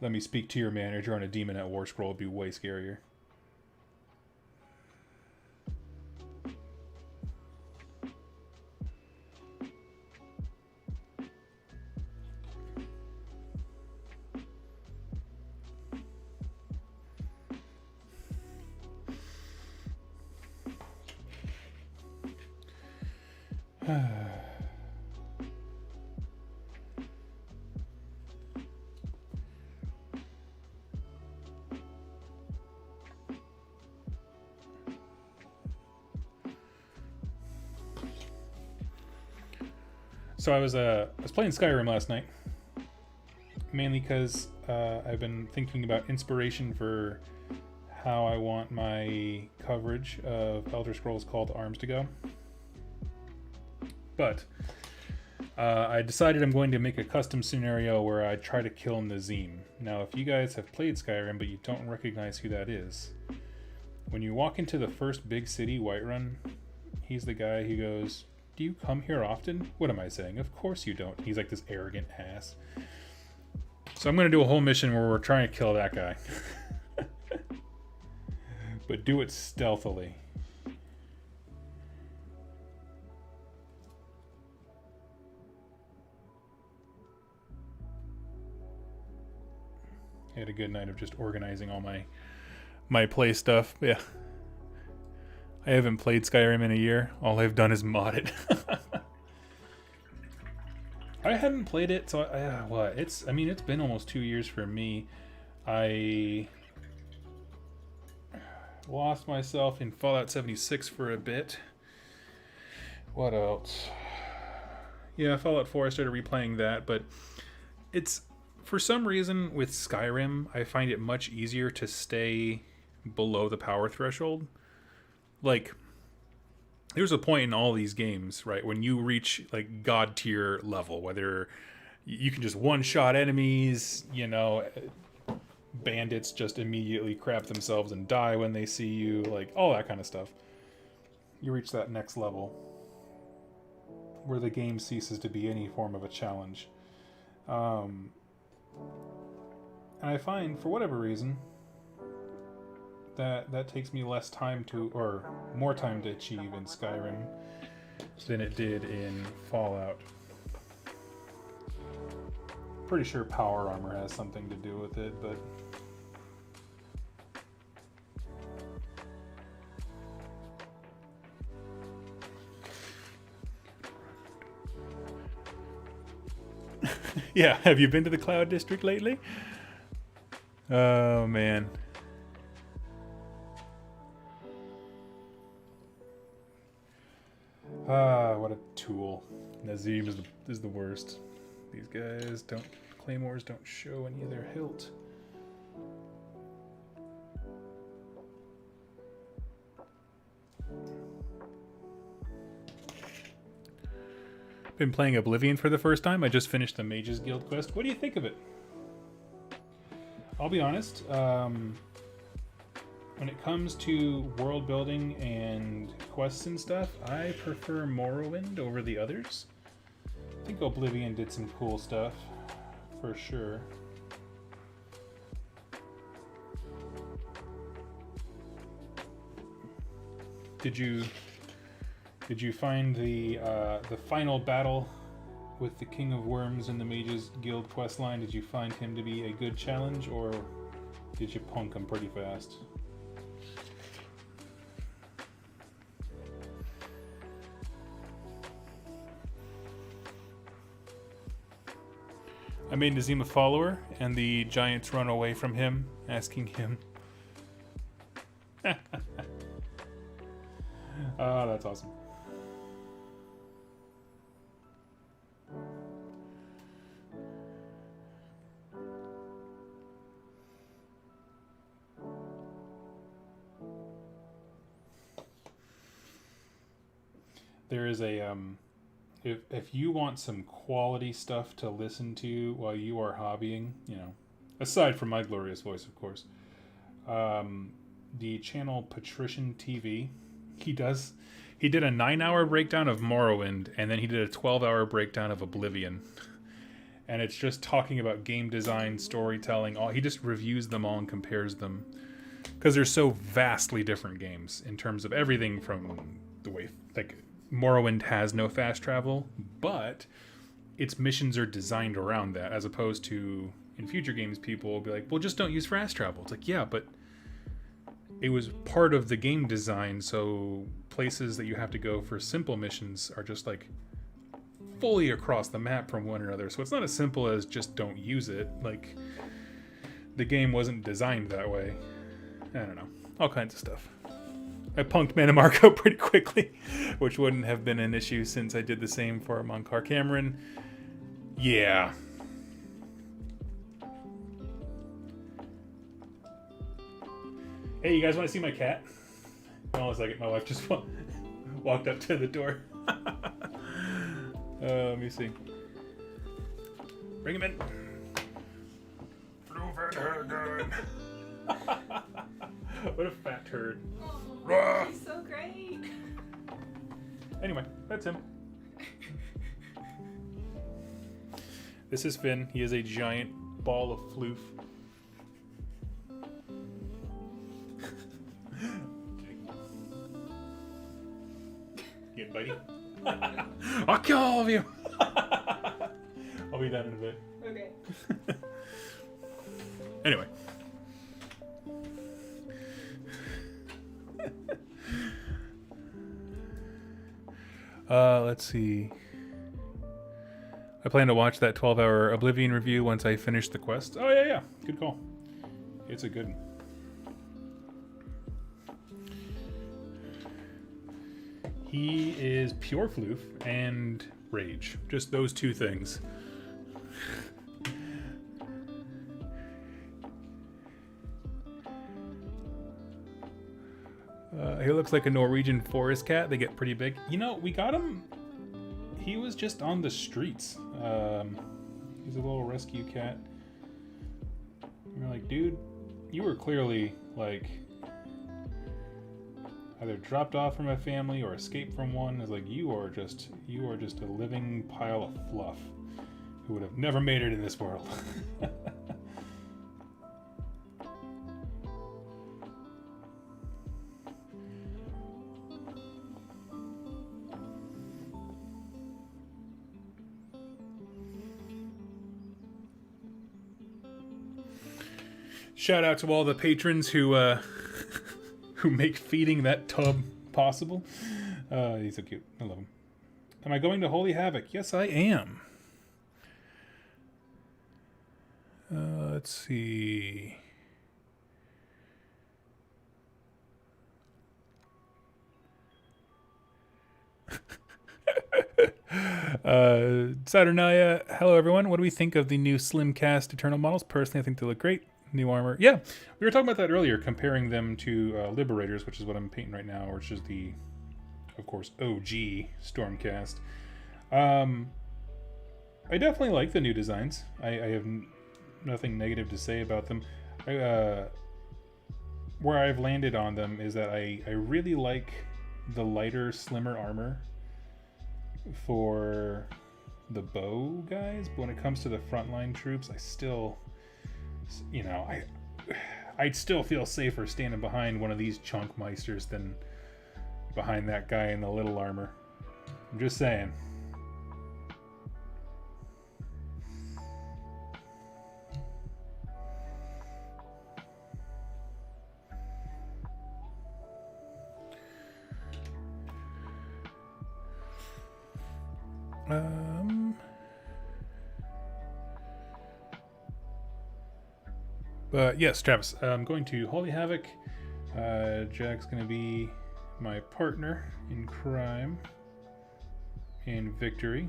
Let me speak to your manager on a demon at War Scroll would be way scarier. So I was playing Skyrim last night, mainly because I've been thinking about inspiration for how I want my coverage of Elder Scrolls Call to Arms to go. But I decided I'm going to make a custom scenario where I try to kill Nazim. Now, if you guys have played Skyrim but you don't recognize who that is, when you walk into the first big city, Whiterun, he's the guy who goes, "Do you come here often?" What am I saying? Of course you don't. He's like this arrogant ass. So I'm going to do a whole mission where we're trying to kill that guy. But do it stealthily. I had a good night of just organizing all my play stuff. Yeah. I haven't played Skyrim in a year. All I've done is mod it. I hadn't played it, so it's been almost 2 years for me. I lost myself in Fallout 76 for a bit. What else? Yeah, Fallout 4, I started replaying that, but it's, for some reason with Skyrim, I find it much easier to stay below the power threshold. Like, there's a point in all these games, right, when you reach like god tier level, whether you can just one-shot enemies, bandits just immediately crap themselves and die when they see you, like all that kind of stuff. You reach that next level where the game ceases to be any form of a challenge. And I find, for whatever reason, that takes me less time to, or more time to achieve in Skyrim than it did in Fallout. Pretty sure power armor has something to do with it, but yeah, have you been to the Cloud District lately? Oh man. What a tool. Nazim is the worst. These guys claymores don't show any of their hilt. Been playing Oblivion for the first time. I just finished the Mages Guild quest. What do you think of it? I'll be honest. When it comes to world building and quests and stuff, I prefer Morrowind over the others. I think Oblivion did some cool stuff, for sure. Did you find the final battle with the King of Worms in the Mages Guild questline? Did you find him to be a good challenge, or did you punk him pretty fast? I made Nazim a follower, and the giants run away from him, asking him. Oh, that's awesome. There is a if you want some quality stuff to listen to while you are hobbying, aside from my glorious voice, of course, the channel Patrician TV, he did a 9-hour breakdown of Morrowind, and then he did a 12-hour breakdown of Oblivion. And it's just talking about game design, storytelling, he just reviews them all and compares them, because they're so vastly different games in terms of everything from the way, like, Morrowind has no fast travel, but its missions are designed around that, as opposed to in future games people will be like, well, just don't use fast travel. It's like, yeah, but it was part of the game design, so places that you have to go for simple missions are just like fully across the map from one another. So it's not as simple as just don't use it. Like, the game wasn't designed that way. I don't know, all kinds of stuff. I punked Mannimarco pretty quickly, which wouldn't have been an issue since I did the same for Monkar Cameron. Yeah. Hey, you guys want to see my cat? Hold on a second, my wife just walked up to the door. Let me see. Bring him in. What a fat turd. Oh, he's so great. Anyway, that's him. This is Finn. He is a giant ball of floof. Get buddy. I'll kill all of you. I'll be done in a bit. Okay. Anyway. Let's see. I plan to watch that 12-hour Oblivion review once I finish the quest. Oh, yeah. Good call. It's a good one. He is pure floof and rage. Just those two things. He looks like a Norwegian forest cat. They get pretty big. You know, we got him. He was just on the streets. He's a little rescue cat. And we're like, dude, you were clearly like either dropped off from a family or escaped from one. It's like you are just a living pile of fluff who would have never made it in this world. Shout out to all the patrons who who make feeding that tub possible. He's so cute. I love him. Am I going to Holy Havoc? Yes, I am. Let's see. Saturnalia, hello everyone. What do we think of the new Slimcast Eternal models? Personally, I think they look great. New armor. Yeah, we were talking about that earlier, comparing them to Liberators, which is what I'm painting right now, which is the, of course, OG Stormcast. I definitely like the new designs. I have nothing negative to say about them. Where I've landed on them is that I really like the lighter, slimmer armor for the bow guys, but when it comes to the frontline troops, I still... You know, I'd still feel safer standing behind one of these chunk meisters than behind that guy in the little armor. I'm just saying. But yes, Travis, I'm going to Holy Havoc. Jack's going to be my partner in crime and victory.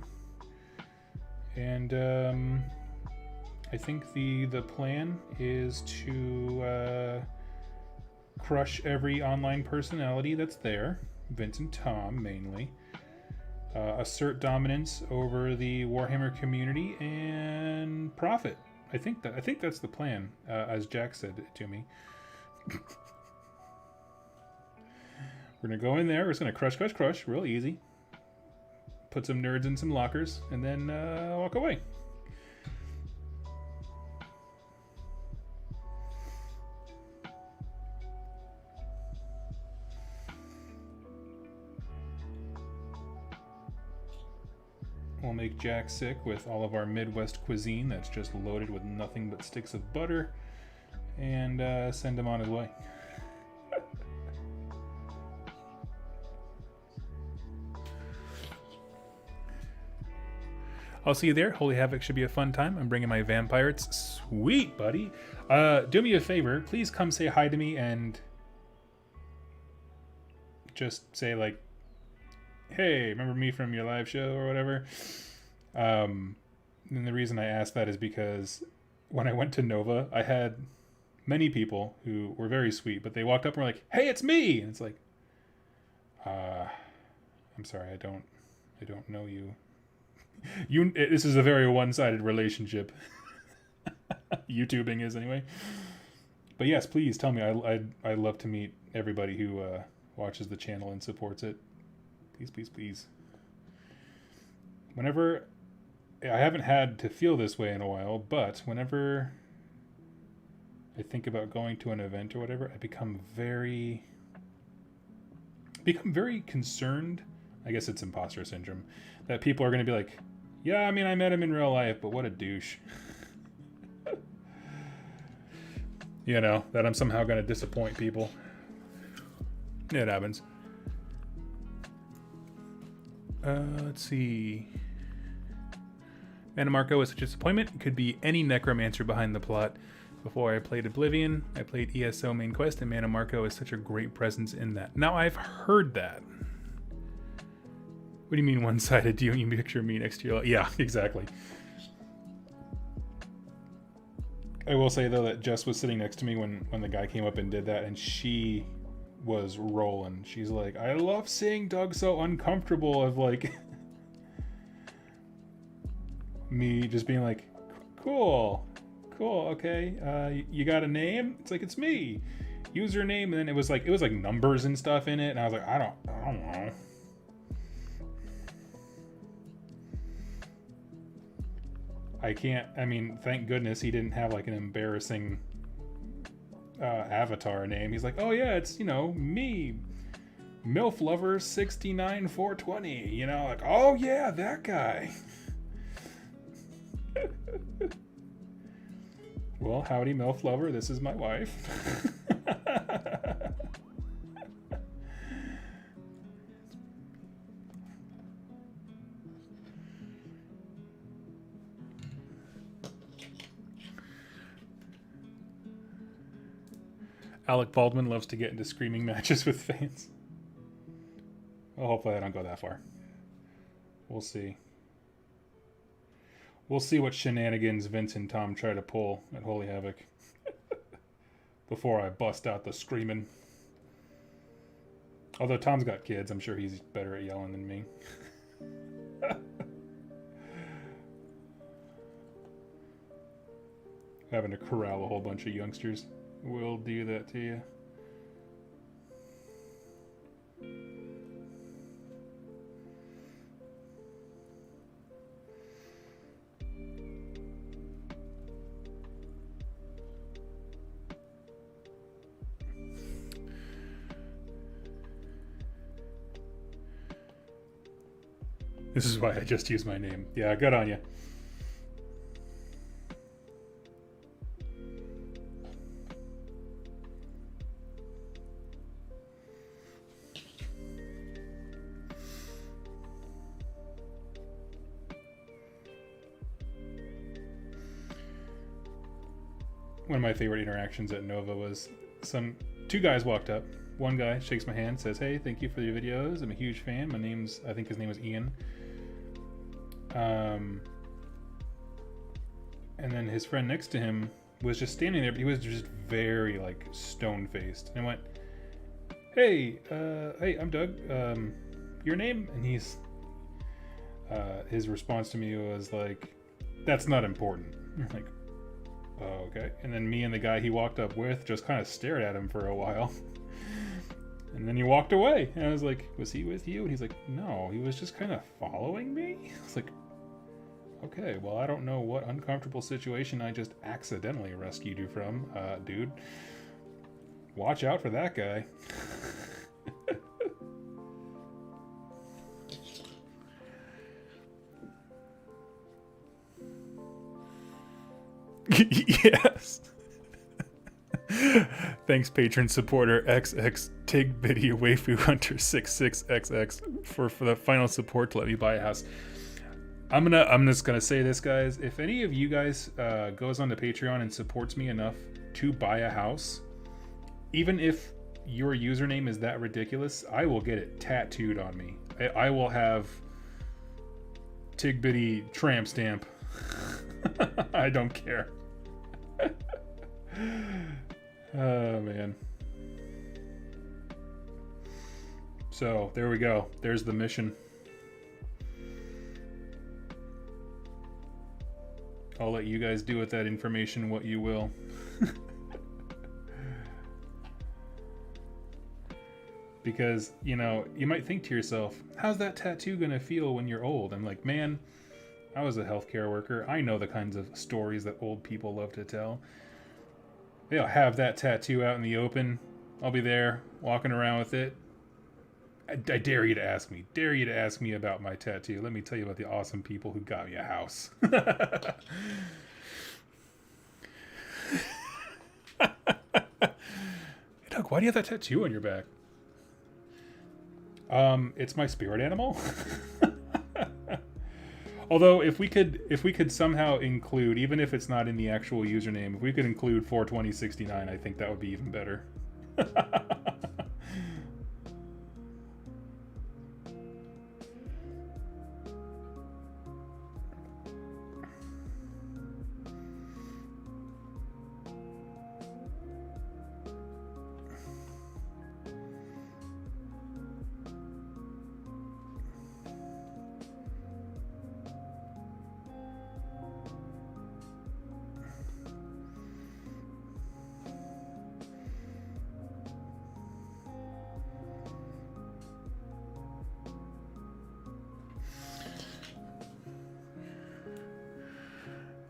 And I think the plan is to crush every online personality that's there, Vince and Tom mainly. Assert dominance over the Warhammer community and profit. I think that's the plan, as Jack said to me. We're gonna go in there. We're just gonna crush, real easy. Put some nerds in some lockers, and then walk away. We'll make Jack sick with all of our Midwest cuisine that's just loaded with nothing but sticks of butter, and send him on his way. I'll see you there. Holy Havoc should be a fun time. I'm bringing my vampires. Sweet, buddy. Do me a favor. Please come say hi to me and just say, like, hey, remember me from your live show or whatever? And the reason I asked that is because when I went to Nova, I had many people who were very sweet, but they walked up and were like, hey, it's me! And it's like, I'm sorry, I don't know you. This is a very one-sided relationship. YouTubing is, anyway. But yes, please tell me. I'd love to meet everybody who watches the channel and supports it. Please. Whenever... I haven't had to feel this way in a while, but whenever I think about going to an event or whatever, I become very concerned. I guess it's imposter syndrome. That people are going to be like, yeah, I mean, I met him in real life, but what a douche. You know, that I'm somehow going to disappoint people. It happens. Let's see. Manamarco is such a disappointment. It could be any necromancer behind the plot. Before I played Oblivion, I played ESO main quest, and Manamarco is such a great presence in that. Now, I've heard that. What do you mean one-sided? Do you picture me next to your... Yeah, exactly. I will say, though, that Jess was sitting next to me when the guy came up and did that, and she was rolling. She's like, I love seeing Doug so uncomfortable of like me just being like, cool, okay. You got a name? It's like, it's me. Username, and then it was like numbers and stuff in it, and I was like, I don't know. I can't. I mean, thank goodness he didn't have like an embarrassing avatar name. He's like, oh yeah, it's me, MILF Lover 69420. Like, oh yeah, that guy. Well, howdy, MILF Lover. This is my wife. Alec Baldwin loves to get into screaming matches with fans. Well, hopefully I don't go that far. We'll see. We'll see what shenanigans Vince and Tom try to pull at Holy Havoc before I bust out the screaming. Although Tom's got kids, I'm sure he's better at yelling than me. Having to corral a whole bunch of youngsters will do that to you. This is why I just use my name. Yeah, good on you. One of my favorite interactions at Nova was two guys walked up. One guy shakes my hand, says, "Hey, thank you for your videos. I'm a huge fan. I think his name was Ian." And then his friend next to him was just standing there, but he was just very like stone-faced, and went, "Hey, I'm Doug. Your name?" And his response to me was like, "That's not important." I'm like, oh, okay. And then me and the guy he walked up with just kind of stared at him for a while. And then he walked away. And I was like, was he with you? And he's like, no, he was just kind of following me. I was like, okay, well, I don't know what uncomfortable situation I just accidentally rescued you from, dude. Watch out for that guy. Yes. Thanks, patron supporter XX Tig Biddy Waifu Hunter 66XX for the final support to let me buy a house. I'm just gonna say this, guys. If any of you guys goes on to Patreon and supports me enough to buy a house, even if your username is that ridiculous, I will get it tattooed on me. I will have Tig Biddy tramp stamp. I don't care. Oh man. So there we go. There's the mission. I'll let you guys do with that information what you will. Because, you might think to yourself, how's that tattoo gonna feel when you're old? I'm like, man, I was a healthcare worker. I know the kinds of stories that old people love to tell. They'll have that tattoo out in the open. I'll be there, walking around with it. I dare you to ask me. Dare you to ask me about my tattoo. Let me tell you about the awesome people who got me a house. Hey, Doug, why do you have that tattoo on your back? It's my spirit animal. Although if we could somehow include, even if it's not in the actual username, if we could include 42069, I think that would be even better.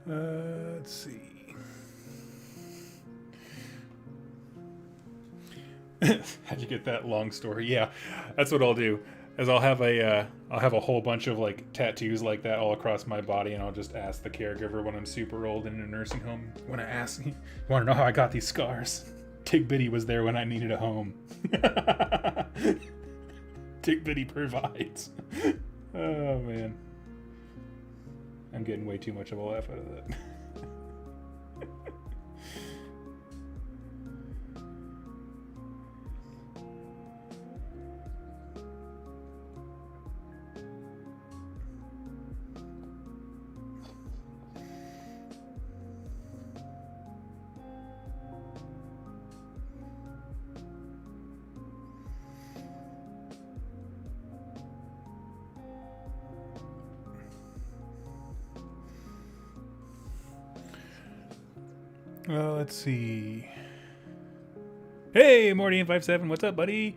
Let's see. How'd you get that long story? Yeah, that's what I'll do. Is I'll have a whole bunch of like tattoos like that all across my body, and I'll just ask the caregiver when I'm super old in a nursing home. When I ask, you want to know how I got these scars? Tig Bitty was there when I needed a home. Tig Bitty provides. Oh man, I'm getting way too much of a laugh out of that. Let's see. Hey, Morty57, what's up, buddy?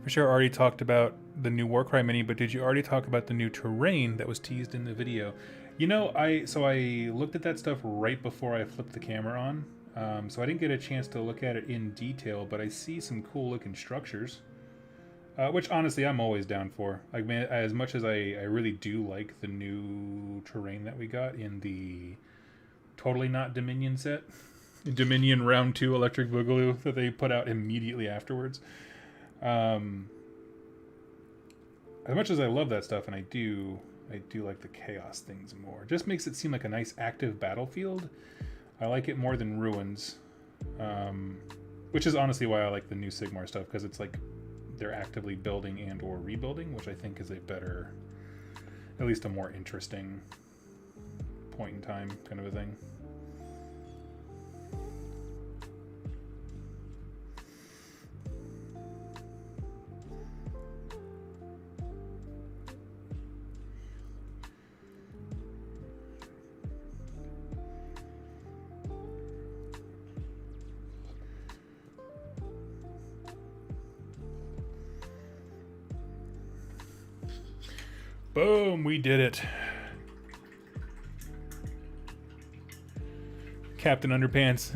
For sure, already talked about the new Warcry mini, but did you already talk about the new terrain that was teased in the video? You know, I looked at that stuff right before I flipped the camera on, so I didn't get a chance to look at it in detail, but I see some cool looking structures, which honestly I'm always down for. Like, man, as much as I really do like the new terrain that we got in the totally not Dominion set. Dominion Round 2 Electric Boogaloo that they put out immediately afterwards. As much as I love that stuff, and I do like the chaos things more. It just makes it seem like a nice active battlefield. I like it more than Ruins, which is honestly why I like the new Sigmar stuff, because it's like they're actively building and or rebuilding, which I think is a better, at least a more interesting point in time kind of a thing. Boom, we did it. Captain Underpants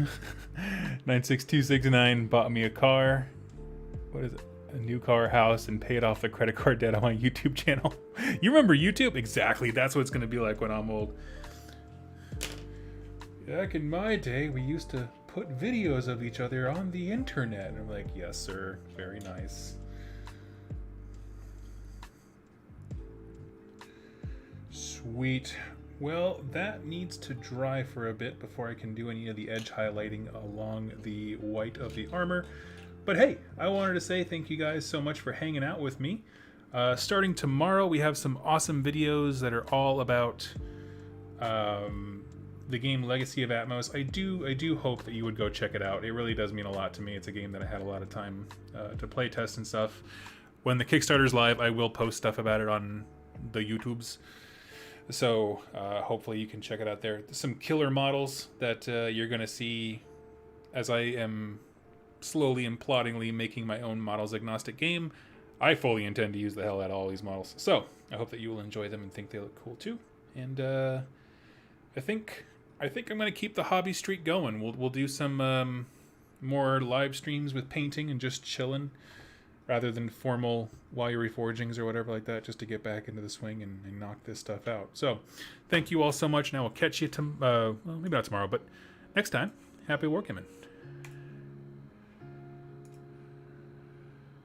96269 bought me a car. What is it? A new car, house, and paid off the credit card debt on my YouTube channel. You remember YouTube? Exactly. That's what it's going to be like when I'm old. Back in my day, we used to put videos of each other on the internet. And I'm like, yes, sir. Very nice. Sweet. Well, that needs to dry for a bit before I can do any of the edge highlighting along the white of the armor. But hey, I wanted to say thank you guys so much for hanging out with me. Starting tomorrow, we have some awesome videos that are all about the game Legacy of Atmos. I do hope that you would go check it out. It really does mean a lot to me. It's a game that I had a lot of time to play test and stuff. When the Kickstarter's live, I will post stuff about it on the YouTubes. So hopefully you can check it out there. There's some killer models that you're going to see as I am slowly and ploddingly making my own models agnostic game. I fully intend to use the hell out of all these models. So I hope that you will enjoy them and think they look cool too. And I think I'm going to keep the hobby streak going. We'll do some more live streams with painting and just chilling, rather than formal wiry forgings or whatever like that, just to get back into the swing and knock this stuff out. So thank you all so much. Now we'll catch you well, maybe not tomorrow, but next time. Happy Wargaming.